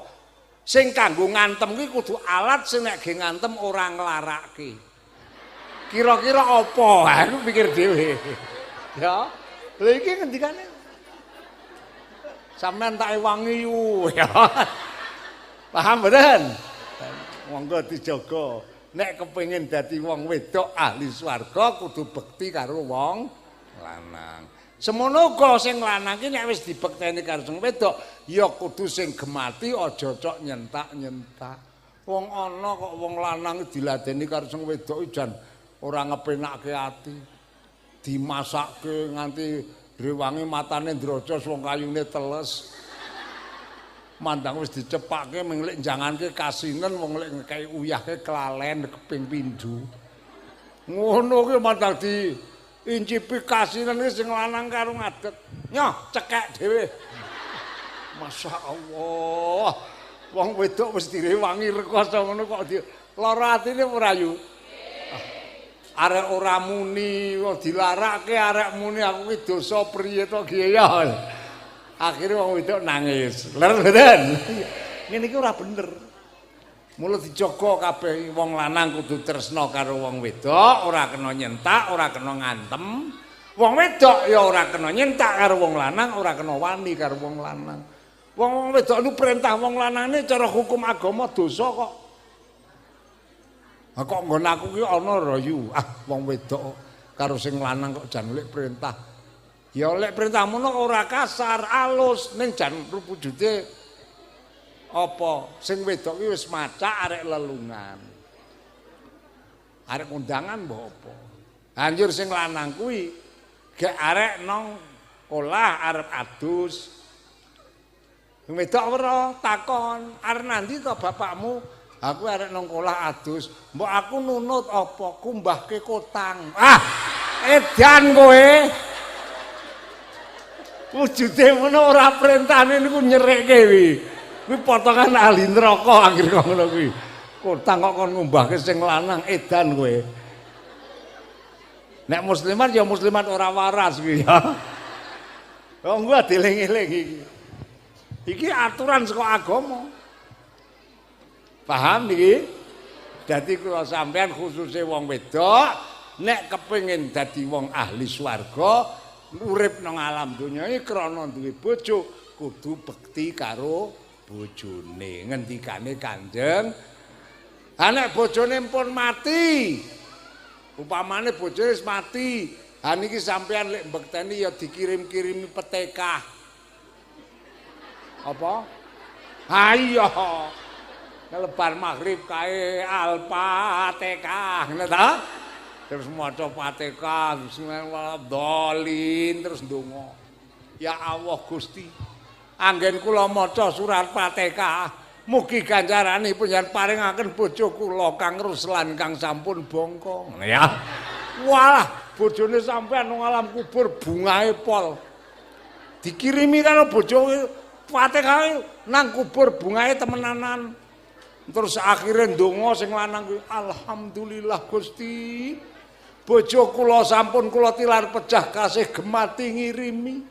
Sing kanggo ngantem kuwi kudu alat sing nek ge ngantem ora nglarake. Kira-kira apa? Aku pikir dhewe. Ya. Lha iki ngendikane. Sampeyan tak ewangi yu ya. Paham mboten? Monggo dijaga. Nek kepengin dadi wong wedok ahli swarga kudu bekti karo wong lanang. Semono uga sing lanang ki nek wis dibekteni karo sing wedok ya kudu sing gemati aja cok nyentak-nyentak. Wong ana kok wong lanang diladeni karo sing wedok jan ora ngepenake ati. Dimasakke nganti rewangi matane ndrocos wong kayune teles. Mandang wis dicepakke menglik janganke kasinen wong lek ngekei uyahke kelalen keping pindho. Ngono ki mandang di incipi kasinen iki sing lanang karo ngadeg. Nyoh cekek dhewe. Masya Allah. Wong wedok wis direwangi rekoso ngono kok lara atine ora yu. Arek ora muni dilarake arek muni aku ki dosa priye to kiye ya. Akhirnya wong wedok nangis. Leren mboten? Ngene iki ora bener. Mula dijaga kabeh wong lanang kudu tresna karo wong wedok, ora kena nyentak, ora kena ngantem. Wong wedok ya ora kena nyentak karo wong lanang, ora kena wani karo wong lanang. Wong wedok lu perintah wong lanane cara hukum agama dosa kok. Ha kok nggon aku ki ana ra yu. Wong wedok karo sing lanang kok jan lek perintah. Ya lek perintah mono ora kasar, alus ning jan wujude apa sing wedok ki wis macak arek lelungan. Arek undangan mbok apa. Anjur sing lanang kuwi gek arek nang olah arep adus. Sing wedok ora takon, "Arep nanti to bapakmu?" Aku arek nang olah adus. Mbok aku nunut apa? Kumbahke kotang. Edan kowe. Wujude ngono ora perintahane niku nyerekke kuwi. Kuwi potongan ahli neraka akhir kok ngono kuwi. Kotang kok kon ngumbahke sing lanang edan kowe. Nek muslimat ya muslimat ora waras kuwi ya. Wong gua dieling-eling iki. Iki aturan saka agama. Paham niki? Dadi kula sampean khususe wong wedok nek kepengin dadi wong ahli swarga urip nang alam donya iki krana duwe bojo kudu bekti karo bojone. Ngendikane Kanjeng, ha nek bojone pun mati, upamane bojone wis mati, ha niki sampean lek mbekteni ya dikirim-kirimi petekah. Apa? Ha iya. Lebar maghrib kae Al-Fatihah ngono ta? Terus maca Fatihah bismillahirrahmanirrahim terus ndonga. Ya Allah Gusti, anggen kula maca surat Fatihah, mugi ganjaranipun yen paringaken bojo kula kang ruslan kang sampun bongko. Ngono ya. Walah, bojone sampean nang alam kubur bungae pol. Dikirimi karo bojo Fatihah nang kubur bungae temenanan. Terus akhirnya ndonga sing lanang kuwi alhamdulillah Gusti. Bojo kula sampun kula tilar pecah kasih gemati ngirimi.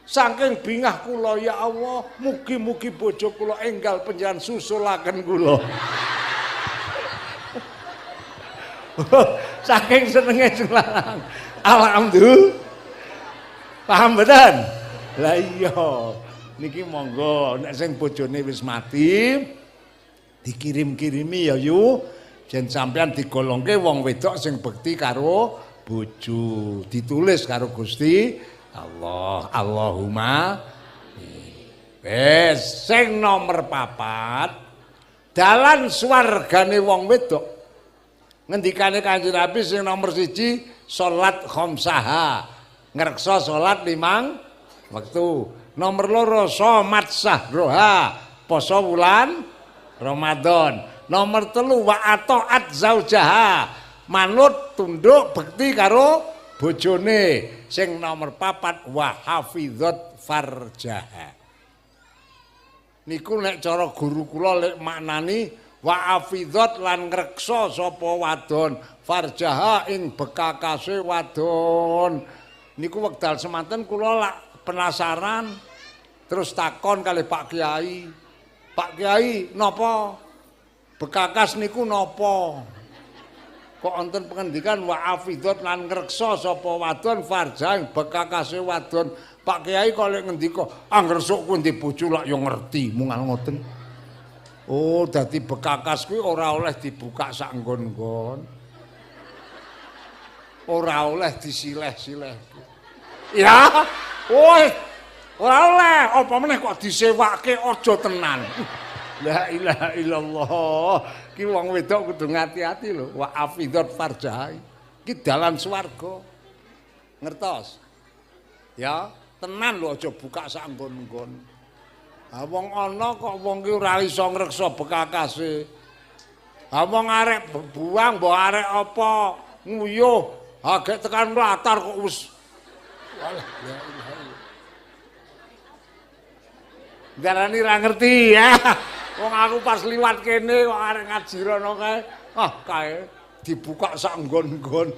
Saking bingah kula ya Allah, mugi-mugi bojo kula enggal panjenengan susulaken kula. Saking senenge sing lanang. Alhamdulillah. Paham mboten? Lah iya. Niki monggo nek sing bojone wis mati dikirim-kirimi ya yu jen sampean digolongke wong wedok sing bekti karo bojo, ditulis karo Gusti Allah. Allahumma wis sing nomor 4 dalan swargane wong wedok ngendikane Kanjeng Nabi sing nomor 1 salat khamsaha ngreksa salat 5 wektu. Nomor 2 somat sahroha poso wulan Ramadan. Nomor 3 wa ataat zaujaha manut tunduk bekti karo bojone. Sing nomor 4 wa hafizat farjaha. Niku nek cara guru kula lek maknani wa hafizat lan ngreksa sapa wadon farjaha ing bekakase wadon. Niku wekdal semanten kula lak penasaran terus takon kali Pak Kiai. Pak Kiai napa bekakas niku napa? Kok wonten pengendikan wa afidhat lan ngreksa sapa wadon farjang bekakase wadon. Pak Kiai kok lek ngendika anggersuk kuwi ndek bojo lak ya ngerti mungal ngoten. Oh, dadi bekakas kuwi ora oleh dibuka sak nggon-nggon. Ora oleh disileh-sileh. Ya, woi. Ora oleh, apa meneh kok disewake aja tenan. La ilaha illallah. Ki wong wedok kudu ngati-ati lho, wa afidhat farjai. Ki dalan swarga. Ngertos? Ya, tenan lho aja buka sak nggon-nggon. Ha wong ana kok wong ki ora iso ngreksa bekakase. Ha wong arek buang mbok arek apa nguyuh, ha gek tekan latar kok wis. Walah, ya ilaha darani ra ngerti ya. Wong aku pas liwat kene kok arek ngaji rono kae. Ah kae dibuka sak nggon-nggon.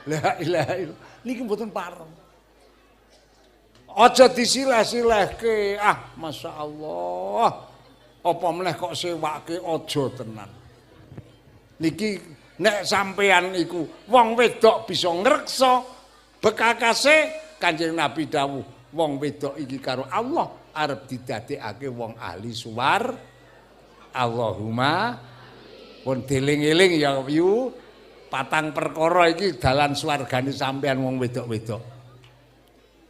La ilaha illallah. Niki mboten pareng. Aja disileh-silehke. Ah masyaallah. Apa meneh kok sewake aja tenan. Niki nek sampean iku wong wedok bisa ngreksa bekakase Kanjeng Nabi dawuh wong wedok iki karo Allah arep didadekake wong ahli suwar. Allahumma pun dieling-eling ya yu 4 perkara iki dalan swargane sampean wong wedok-wedok.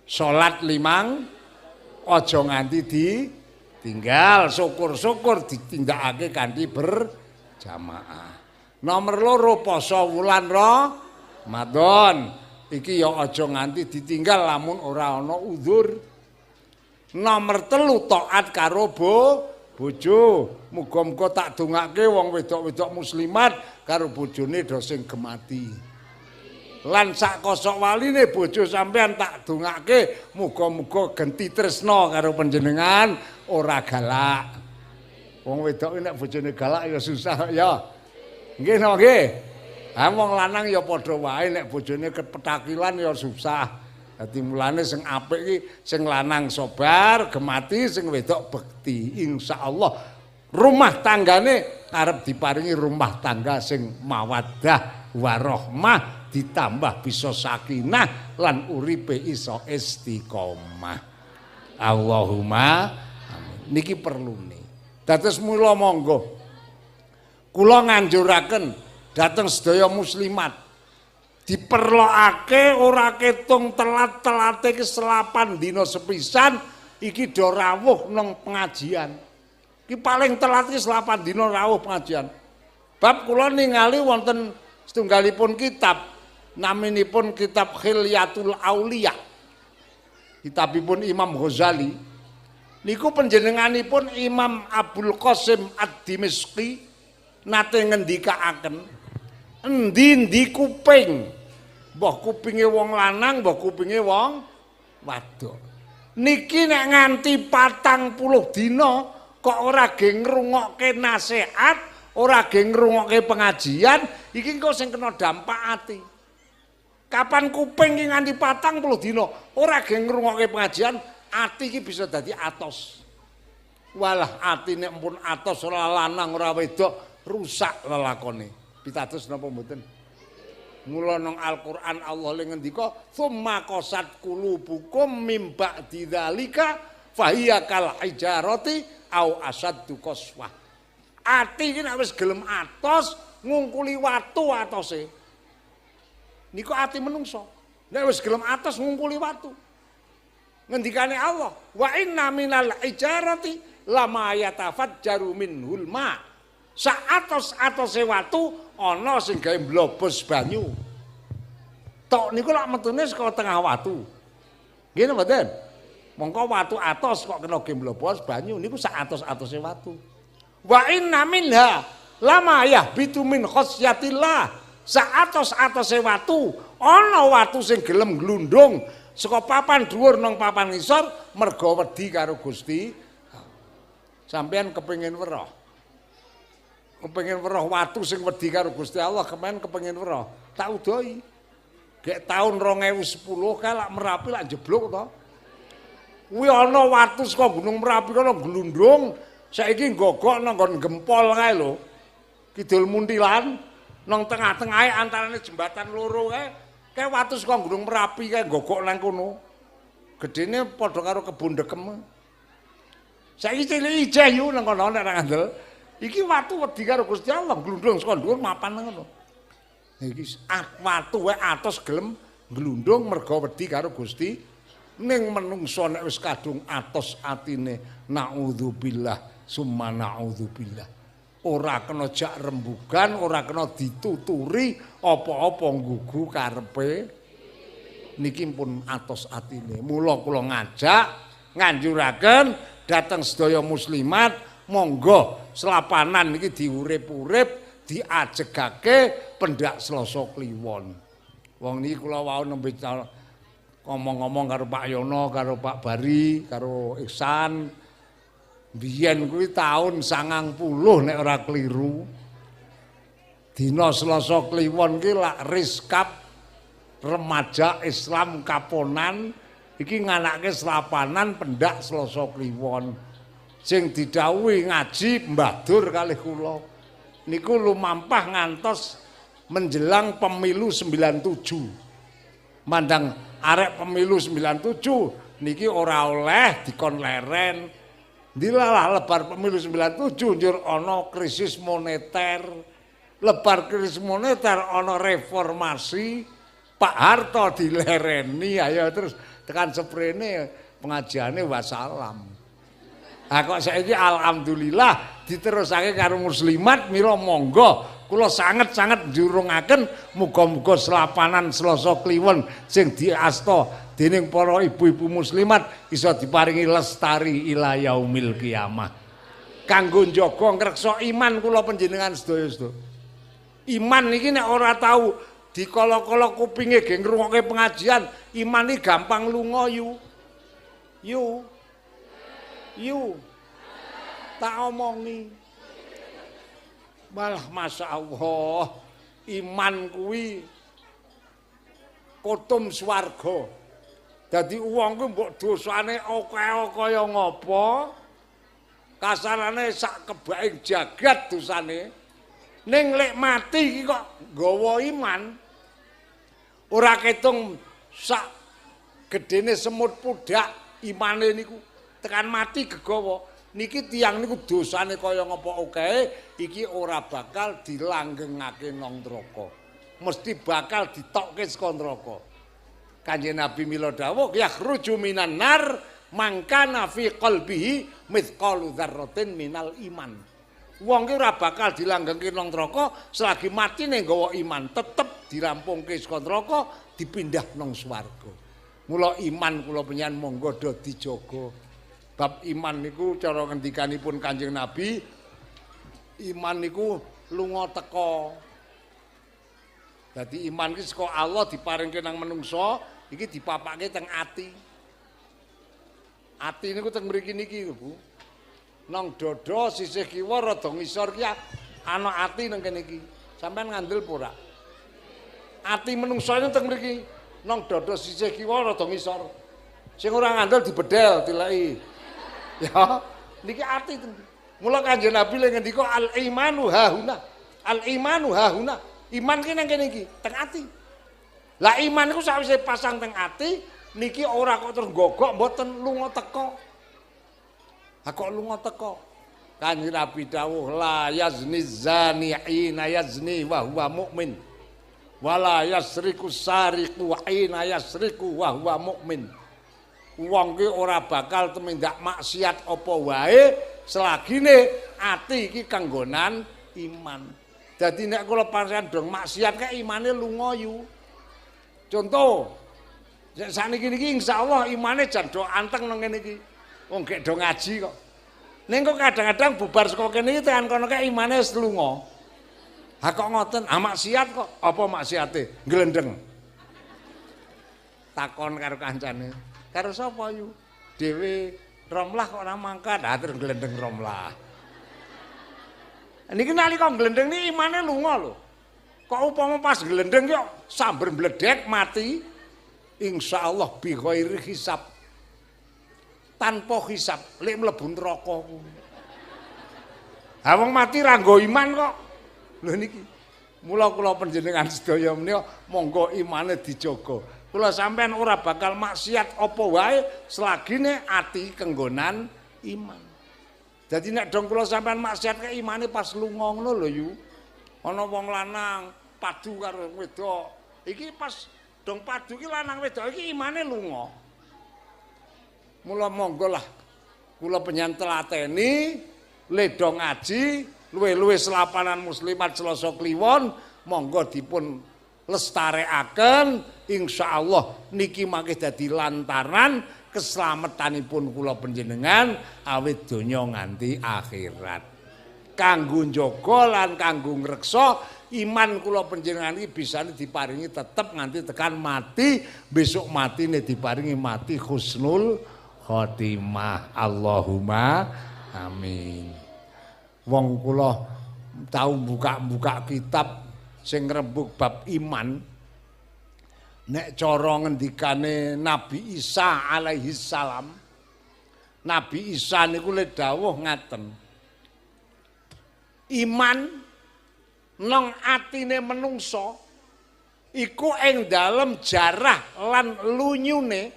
Salat 5 aja nganti ditinggal, syukur-syukur ditindakake kanthi berjamaah. Nomor 2 poso wulan Ramadan. Iki ya aja nganti ditinggal lamun ora ana uzur. Nomor 3 taat karo bojo. Muga-muga tak dongake wong wedok-wedok muslimat karo bojone do sing gemati. Lan sak kosok waline bojo sampean tak dongake muga-muga genti tresna karo panjenengan ora galak. Wong wedok nek bojone galak ya susah ya. Nggih nggih. Ha wong lanang ya padha wae nek bojone kepetakilan ya susah. Dadi mulane sing apik iki sing lanang sabar, gemati, sing wedok bekti. Insyaallah rumah tanggane arep diparingi rumah tangga sing mawaddah warahmah ditambah bisa sakinah lan uripe iso istiqomah. Allahumma amin. Niki perlune. Dados mula monggo kula nganjuraken dhateng sedaya muslimat diperlokake ora ketung telat-telate iki selapan dina sepisan iki do rawuh nang pengajian. Iki paling telat iki selapan dina rawuh pengajian. Bab kula ningali wonten setunggalipun kitab naminipun kitab Khilyatul Auliya. Kitabipun Imam Ghazali. Niku panjenenganipun Imam Abdul Qasim Ad-Dimishqi nate ngendikaaken endi-endi kuping. Mbah kupinge wong lanang, mbah kupinge wong wadok. Niki nek nganti 40 dina kok ora ge ngrungokke nasihat, ora ge ngrungokke pengajian, iki engko sing kena dampak ati. Kapan kuping iki nganti 40 dina ora ge ngrungokke pengajian, ati iki bisa dadi atos. Walah ati nek pun atos ora lanang ora wedok rusak lelakone. Pitados napa mboten? Mula nang Al-Qur'an Allah le ngendika tsumma qasat qulubukum mim ba'di dzalika fahiya kal hijarati au asaddu qaswah. Ati iki nek wis gelem atos ngungkuli watu atose. Niku ati menungso. Nek wis gelem atos ngungkuli watu. Ngendikane Allah, wa inna minal hijarati lama yatafajjaru minhul ma. Saatos-atose watu ana sing gawe mlobos banyu. Tok niku lak metune saka tengah watu. Nggih napa mboten? Mongko watu atos kok kena ge mlobos banyu niku saatos-atose watu. Wa inna minha lama yahbitu min khasyatillah. Saatos-atose watu ana watu sing gelem glundung saka papan dhuwur nang papan ngisor merga wedi karo Gusti. Sampeyan kepengin weruh. Kepengin weruh watu sing wedi karo Gusti Allah, kemen kepengin weruh. Tak udohi. Gek taun 2010 kae lak Merapi lak jeblok to. Kuwi ana watu saka Gunung Merapi kono glundung, saiki gogok nang nggon gempol kae lho. Kidul Muntilan nang tengah-tengahe antarane jembatan loro kae, kae watu saka Gunung Merapi kae gogok nang kono. Gedene padha karo kebun dekem. Saiki cilik ijeh yu nang kono nek ra ngandel. Iki watu wedi karo Gusti Allah glundung saka dhuwur mapan ngono. Iki watu wae atos gelem glundung merga wedi karo Gusti. Ning menungso nek wis kadung atos atine naudzubillah summa naudzubillah. Ora kena jak rembugan, ora kena dituturi apa-apa nggugu karepe. Niki pun atos atine. Mula kula ngajak nganjuraken dhateng sedaya muslimat monggo selapanan iki diurip-urip diajegake pendak Selasa Kliwon. Wong niki kula wau nembe ngomong-ngomong karo Pak Yono, karo Pak Bari, karo Iksan. Biyen kuwi taun 90 nek ora kliru. Dina Selasa Kliwon ki lak Riskap Remaja Islam Kaponan iki nganake selapanan pendak Selasa Kliwon. Sing didhawuhi ngaji Mbah Dur kalih kula niku lumampah ngantos menjelang pemilu 97. Mandang arek pemilu 97 niki ora oleh dikon leren. Dilalah lebar pemilu 97 njur ana krisis moneter. Lebar krisis moneter ana reformasi, Pak Harto dilereni ayo terus tekan seprene pengajiane wassalam. Nah kok saiki alhamdulillah diterusake karo muslimat mila monggo kula sanget-sanget njurungaken muga-muga selapanan Selasa Kliwon sing diasta dening para ibu-ibu muslimat iso diparingi lestari ila yaumil kiamah. Kanggo njaga ngreksa iman kula panjenengan sedaya-sedaya. Iman iki nek ora tau dikala-kala kupinge ge ngrungokke pengajian, iman iki gampang lunga Yu tak omongi. Malah Masya Allah iman kuwi kotum swarga. Dadi wong ku mbok dosane akeh kaya ngapa? Kasarane sak kebaing jagat dosane. Ning lek mati iki kok nggawa iman. Ora ketung sak gedene semut pudak imane niku tekan mati gegawa. Niki tiyang niku dosane kaya ngapa akeh iki ora bakal dilanggengake nang neraka. Mesti bakal ditokke saka neraka. Kanjeng Nabi mila dawuh yakhruju minan nar mangkana fi qalbihi mithqalu dzarratin minal iman. Wong ki ora bakal dilanggengke nang neraka selagi mati ning nggawa iman, tetep dirampungke saka neraka dipindah nang swarga. Mula iman kula panjenengan monggo do dijaga. Bab iman niku cara ngendikanipun Kanjeng Nabi, iman niku lunga teka. Dadi iman ki saka Allah diparingke nang menungsa, iki dipapake teng ati. Ati niku teng mriki niki, Bu. Nang dada sisih kiwa rada ngisor ki ana ati nang kene iki. Sampeyan ngandel apa ora? Ati menungsa niku teng mriki. Nang dada sisih kiwa rada ngisor. Sing ora ngandel dibedhel, dileki. Ya, niki ati ten. Mula Kanjeng Nabi le ngendika al-imanu hahuna. Al-imanu hahuna. Iman ki nang kene iki, teng ati. Lah iman iku sawise pasang teng ati, niki ora kok terus gogok mboten lunga teka. Ha kok lunga teka? Kanjeng Nabi dawuh la yazni zani ina yazni wa huwa mukmin. Wala yasriku sariqu ina yasriku wa huwa mukmin. Wong ki ora bakal tumindak maksiat apa wae selagine ati iki kanggonan iman. Dadi nek kula pancen dong maksiat kae imane lunga yu. Contoh, sakniki niki insyaallah imane jan do anteng nang kene iki. Wong gek do ngaji kok. Ning kok kadang-kadang bubar saka kene iki tekan kono kae imane wis lunga. Ha kok ngoten? Ah maksiat kok. Apa maksiate? Glendeng. Takon karo kancane. Karo sapa yu? Dhewe Romlah kok ora mangkat. Ha terus glendeng Romlah. Niki nalika glendeng niki imane lunga lho. Kok upama pas glendeng kok sambar mbledek mati insyaallah bi ghairi hisab. Tanpa hisab lek mlebu neraka ku. Ha wong mati ra nggo iman kok. Lho niki. Mula kula panjenengan sedaya menika monggo imane dijaga. Kula sampean ora bakal maksiat apa wae selagine ati kenggonan iman. Jadi nek dong kula sampean maksiat ke imane pas lunga ngono lho yu. Ana wong lanang padu karo wedok. Iki pas dong padu ki lanang wedok iki imane lunga. Mula monggo lah kula penyan telateni le dong ngaji luwe-luwe selapanan muslimat Selasa Kliwon monggo dipun lestarekaken insyaallah niki mangke dadi lantaran keselamatanipun kula panjenengan awit donya nganti akhirat. Kanggo njaga lan kanggo ngreksa iman kula panjenengan iki bisane diparingi tetep nganti tekan mati, besok matine diparingi mati husnul khotimah. Allahumma amin. Wong kula tau buka-buka kitab sing ngrembug bab iman. Nek cara ngendikane Nabi Isa alaihi salam, Nabi Isa niku le dawuh ngaten. Iman nang atine menungsa iku ing dalem jarah lan lunyune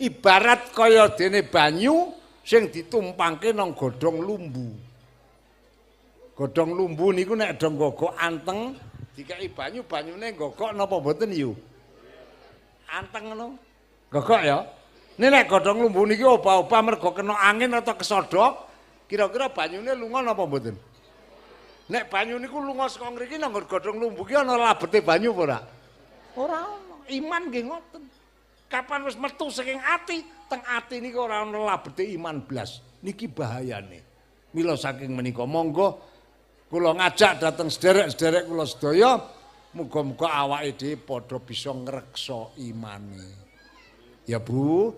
ibarat kaya dene banyu sing ditumpangke nang godhong lumbu. Godhong lumbu niku nek do gogok anteng dikai banyu, banyune gogok napa mboten yu? Anteng ngono. Gogok ya. Nek godhong lumbu niki obah-obah mergo kena angin atau kesodok, kira-kira banyune lunga napa mboten? Nek banyu niku lunga saka ngriki nang godhong lumbu ki ana labete banyu apa ora? Ora ana. Iman nggih ngoten. Kapan wis metu saking ati, teng ati niki ora ana labete iman blas. Niki bahayane. Mila saking menika monggo kula ngajak dateng sederek-sederek kula sedaya muga-muga awake dhewe padha bisa ngreksa imane. Ya Bu,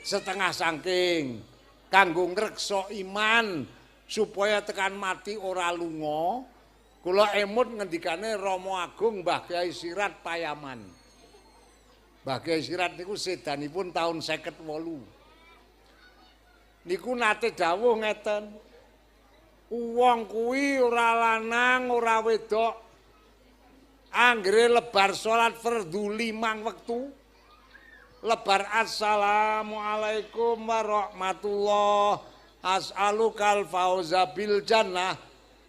setengah saking kanggo ngreksa iman supaya tekan mati ora lunga, kula emut ngendikane Rama Agung Mbah Kyai Sirat Payaman. Mbah Kyai Sirat niku sedanipun taun 58. Niku nate dawuh ngeten. Wong kuwi ora lanang ora wedok. Anggere lebar salat fardhu 5 wektu. Lebar assalamualaikum warahmatullah. As'alukal fauza bil jannah.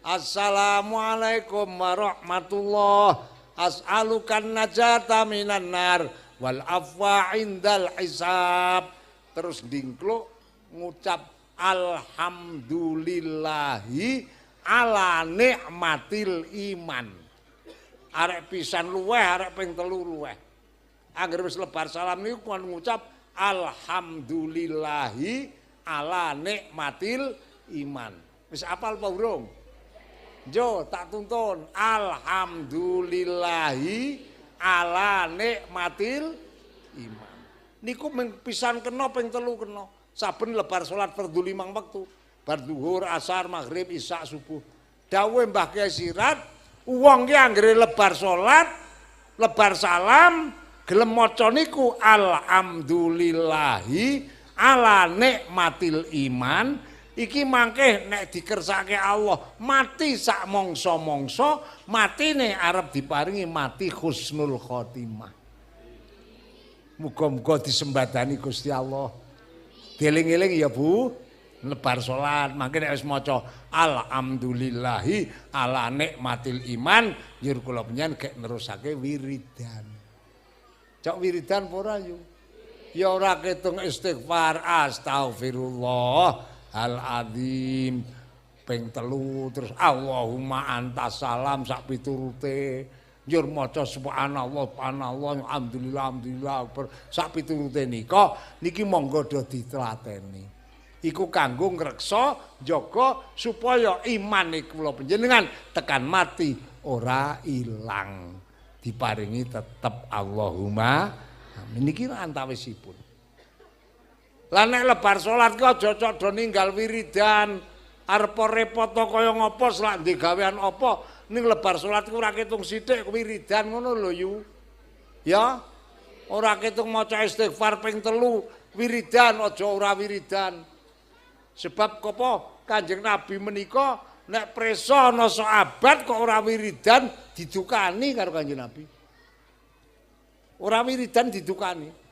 Assalamualaikum warahmatullah. As'alukan najata minan nar wal afwa indal hisab. Terus dingkluk ngucap alhamdulillahi ala nikmatil iman. Arek pisan luweh, arek ping 3 luweh. Angger wis lebar salam niku kon ngucap alhamdulillahi ala nikmatil iman. Wis apal apa urung? Jo tak tuntun alhamdulillahi ala nikmatil iman. Niku pisan kena ping 3 kena. Saben lebar salat fardhu 5 wektu. Bar zuhur, asar, maghrib, isya, subuh. Dawuh Mbah Kyai Sirat, wong ki anggere lebar salat, lebar salam, gelem maca niku alhamdulillahi ala nikmatil iman. Iki mangke nek dikersake Allah mati sak mangsa-mangsa, matine arep diparingi mati husnul khotimah. Muga-muga disembadani Gusti Allah. Dieling-eling ya Bu, lebar salat mangke nek wis maca alhamdulillahi ala nikmatil iman, njur kula panjenengan gek nerusake wiridan. Cok wiridan apa ora yo? Ya ora ketung istighfar astagfirullah al azim ping 3 terus Allahumma antas salam sak piturute njur maca subhanallah subhanallah alhamdulillah alhamdulillah sak piturute nika niki monggo do ditlateni iku kanggo ngreksa jaga supaya iman kula panjenengan tekan mati ora ilang diparingi tetep Allahumma amin niki antawisipun. Lah nek lebar salat ki aja cok do ninggal wiridan. Arep repot kaya ngopo selak ndek gawean apa ning lebar salat ku ora ketung sithik wiridan ngono lho yu. Ya. Ora ketung maca istighfar ping 3 wiridan aja ora wiridan. Sebab apa Kanjeng Nabi menika nek presa ana sahabat kok ora wiridan didukani karo Kanjeng Nabi. Ora wiridan didukani.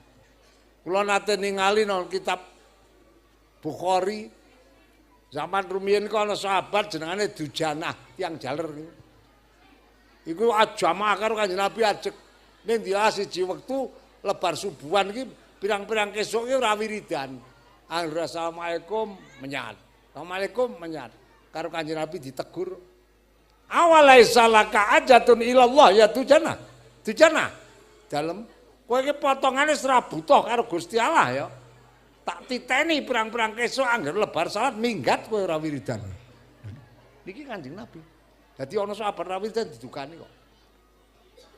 Kula nate ningali nang kitab Bukhari zaman rumiyin kok ana sahabat jenengane Dujanah tiyang jaler niku. Iku ajamaah karo Kanjeng Nabi ajek ning dia siji wektu lebar subuhan iki pirang-pirang kesuk iki ora wiridan. Assalamualaikum menyat. Assalamualaikum menyat. Karo Kanjeng Nabi ditegur. Awalaisa laka ajatun ilallah ya Dujanah. Dujanah. Dalem kowe iki potongane ora butuh karo Gusti Allah ya. Tak titeni pirang-pirang kesuk angger lebar salat minggat kowe ora wiridan. Niki Kanjeng Nabi. Dadi ana sahabat ora wiridan didukani kok.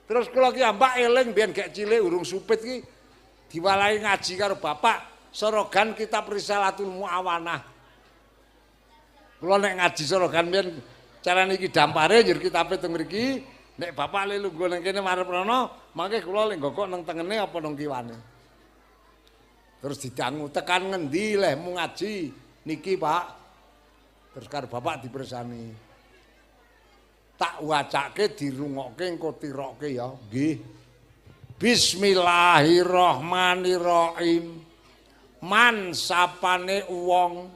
Terus kula ki ambak eling biyen gek cilik urung supit ki diwalahi ngaji karo bapak sorogan kitab Risalatul Muawanah. Kula nek ngaji sorogan biyen carane iki dampare njur kitabe teng mriki. Nek bapak le lungguh nang kene marep rono, mangke kula le nggokok nang tengene apa nang kiwane. Terus didangu tekan ngendi lehmu ngaji niki, Pak? Terus karo bapak dipersani. Tak wacake dirungokke engko tirokke ya. Nggih. Bismillahirrahmanirrahim. Man sapane wong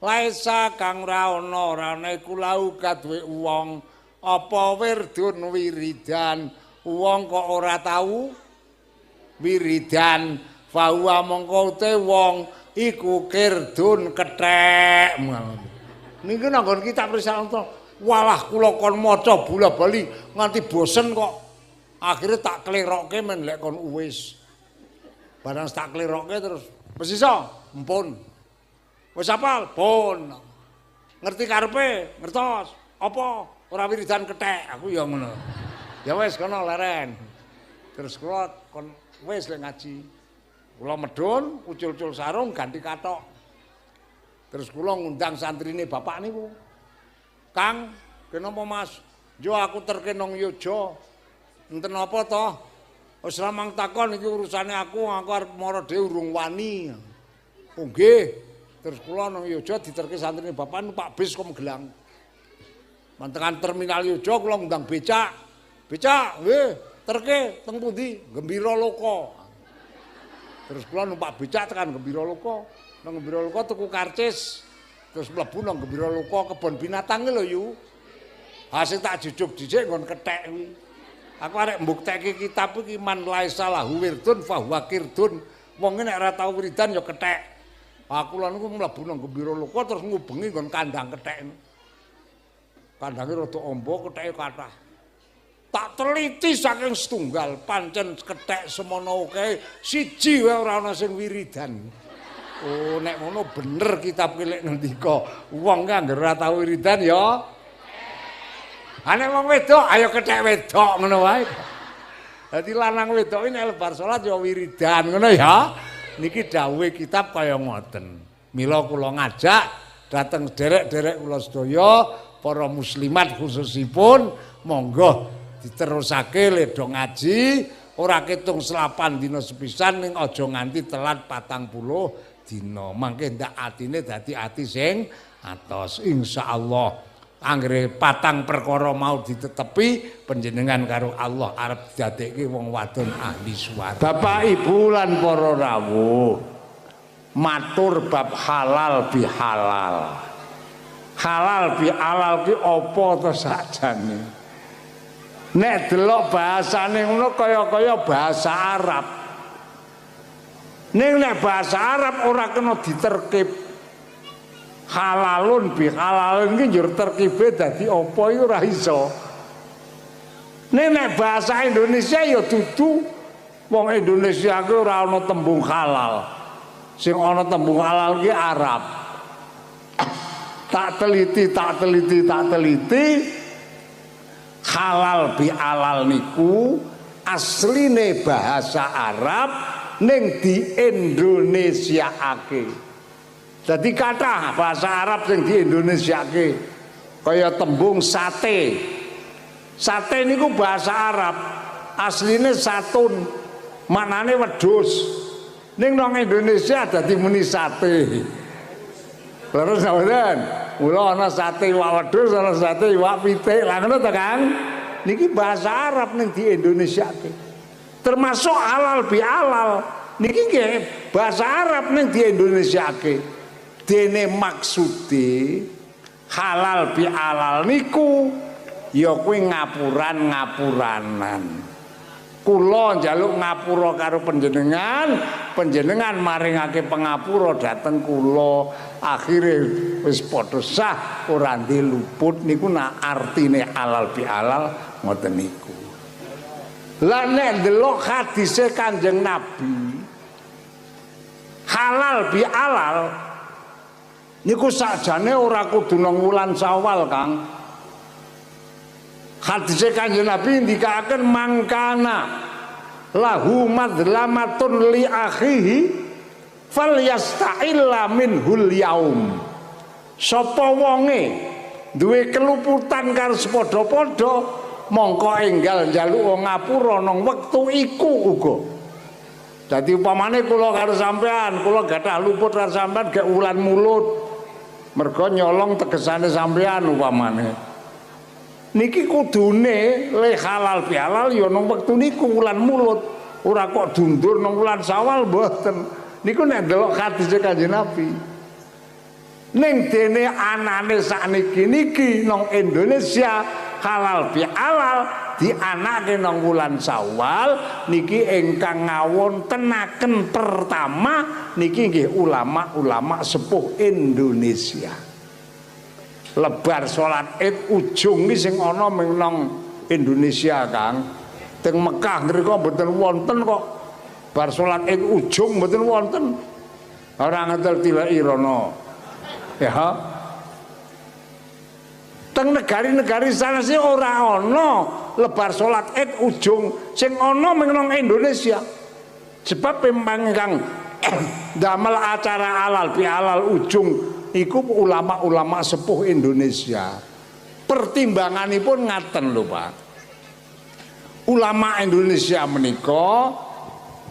laisa kang ra ana iku lau kadwe wong apa wirdun wiridan wong kok ora tahu wiridan fahuwa mongko te wong iku kirdun kethek niku nang kitab Risalah walah kula kon maca bola-bali nganti bosen kok akhirnya tak klerokke men lek kon uwis barang tak klerokke terus wis iso mpun wis apal pun ngerti karepe ngertos apa ora wiridan kethek aku ya ngono. Ya wis kono leren. Terus kula kon wis lek ngaji. Kula medhun, ucul-ucul sarung ganti kathok. Terus kula ngundang santrine bapak niku. Kang, kenapa Mas? Yo aku terkenong yojo. Enten apa to? Wis ramang takon iki urusane aku arep mara dhewe urung wani. Oh nggih. Terus kula nang Yojo diterke santrine bapak numpak bis kok Magelang. Mantengan terminal Yojo kula ngundang becak. Becak, nggih, terke teng pundi? Gembira Loko. Terus kula numpak becak tekan Gembira Loko. Nang Gembira Loko tuku karcis. Terus mlebu nang Gembira Loko kebon binatang lho yu. Hasil tak jujuk dhisik nggon kethek kuwi. Aku arek mbuktekke kitab iki man laisalahu wirdun fahuwa kirdun. Wong nek ora tau wiridan ya kethek. Aku lan niku mlebu nang Gembira Loko terus ngubengi nggon kandang kethek. Kandange rada amba, ketheke kathah. Tak teliti saking setunggal, pancen kethek semono akeh, siji wae ora ana sing wiridan. Oh, nek ngono bener kitab ki lek ngendika, wong kang ora tau wiridan ya. Ha nek wong wedok, ayo kethek wedok ngono wae. Dadi lanang wedok iki nek lebar salat ya wiridan ngono ya. Niki dawuhe kitab kaya ngoten. Mila kula ngajak dhateng derek-derek kula sedaya para muslimat khususipun monggo diterusake le do ngaji ora ketung selapan dina sepisan ning aja nganti telat 40 dina. Mangke ndak atine dadi ati sing atos insyaallah. Anggere patang perkara mau ditetepi panjenengan karo Allah arep dadekke wong wadon ahli swarga. Bapak Ibu lan para rawuh, matur bab halal bihalal. Halal bihalal ki apa to sakjane? Nek delok bahasane ngono kaya-kaya bahasa Arab. Ning nek bahasa Arab ora kena diterkib. Halalun bihalalun iki njur terkibe dadi apa iku ora iso. Nek bahasa Indonesia ya dudu wong Indonesia ki ora ana tembung halal. Sing ana tembung halal ki Arab. Tak teliti halal bihalal niku asline bahasa Arab ning di Indonesiaake. Jadi kata bahasa Arab yang di Indonesia ke kaya tembung sate. Sate niku bahasa Arab aslinya satun maknane wedhus. Ning nang Indonesia dadi muni sate. Terus sampeyan mula ana sate iwak wedhus, ana sate iwak pitik. Lah ngono to Kang? Niki bahasa Arab ning di Indonesia ke. Termasuk halal bihalal niki nggih bahasa Arab ning di Indonesia ke. Dene maksude halal bihalal niku ya kuwi ngapuran-ngapuranan. Kula njaluk ngapura karo panjenengan, panjenengan maringake pangapura dhateng kula. Akhire wis padha sah ora ndek luput niku nak artine halal bihalal ngoten niku. Lah nek ndelok hadise Kanjeng Nabi halal bihalal niku sakjane ora kudu nang wulan Syawal, Kang. Hadise Kanjeng Nabi ndikaken mangkana lahu madlamatun li akhihi falyasta'illa minhul yaum. Sapa wonge duwe keluputan karo sepadha-padha mongko enggal njaluk ngapura nang wektu iku uga. Dadi upamane kula karo sampean, kula gadah luput karo sampean gek wulan mulut. Mergo nyolong tegesane sampean upamane. Niki kudune le halal bihalal ya nang wektu niku wulan mulut. Ora kok dundur nang wulan Syawal mboten. Niku nek delok hadise Kanjeng Nabi. Ning dene anane sakniki niki nang Indonesia halal bihalal dianake nang wulan Syawal niki ingkang ngawontenaken pertama niki nggih ulama-ulama sepuh Indonesia. Lebar salat Id ujung iki sing ana ming nang Indonesia, Kang. Teng Mekah ngrika mboten wonten kok. Bar salat Id ujung mboten wonten. Ora ngetel tilaki rono. Ya. Teng negari-negari sana sih ora ana lebar salat Id ujung sing ana ming nang Indonesia. Sebab memang Kang damel acara halal bihalal ujung iku ulama-ulama sepuh Indonesia. Pertimbanganipun ngaten lho, Pak. ulama Indonesia menika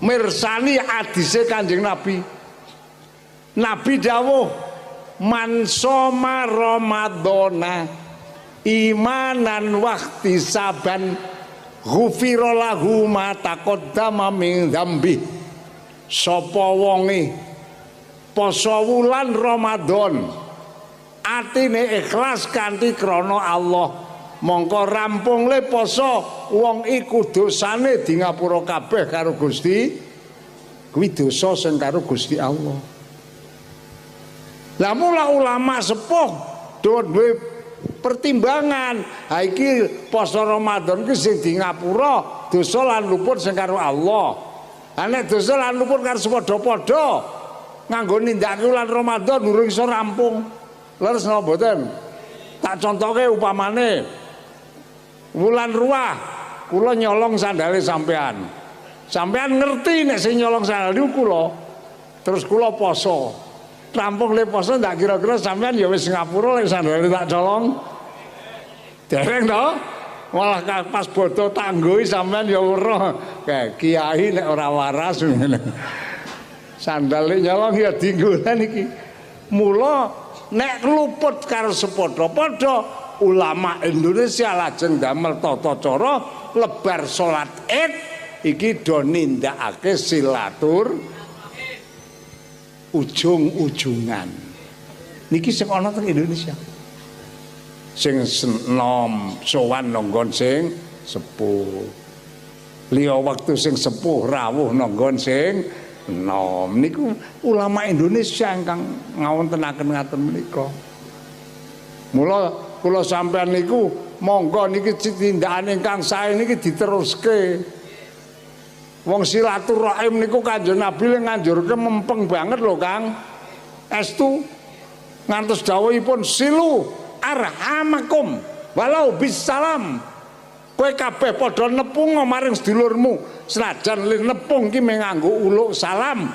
mirsani hadise Kanjeng Nabi. Nabi dawuh man soma ramadhana imanan wahtisaban ghufira lahu ma taqaddama min dzambi. Sapa wonge poso wulan Ramadan atine ikhlas kanthi krana Allah, mongko rampung le poso wong iku dosane di ngapura kabeh karo Gusti, kuwi dosa sing karo Gusti Allah. Lah mula ulama sepuh duwe pertimbangan, ha iki poso Ramadan ki sing di ngapura dosa lan luput sing karo Allah. Ha nek dosa lan luput karo padha-padha nganggo nindakake wulan Ramadan durung iso rampung. Leres napa mboten? Tak contohke upamane wulan Ruah kula nyolong sandale sampean. Sampean ngerti nek sing nyolong sandal niku kula. Terus kula poso. Rampung le poso ndak kira-kira sampean ya wis ngapura lek sandale tak colong. Dereng to? Malah pas bodo tanggoi sampean ya weruh. Kiai nek ora waras ngene. Sandale nyolong ya dinggolan iki. Mula nek luput karo sepadha-padha ulama Indonesia lajeng damel tata cara lebar salat Id iki do nindakake silatur ujung-ujungan. Niki sing ana teng Indonesia. Sing enom sowan nanggon sing sepuh. Liya wektu sing sepuh rawuh nanggon sing enom. Niku ulama Indonesia ingkang ngawontenaken ngaten menika. Mula kula sampean niku monggo niki tindakan ingkang sae niki diteruske. Wong silaturahim niku Kanjeng Nabi nganjurke mempeng banget lho Kang. Estu ngantos dawuhipun silu arhamakum walau bisalam. Kowe kabeh padha nepung maring sedulurmu senajan le nepung ki menganggo uluk salam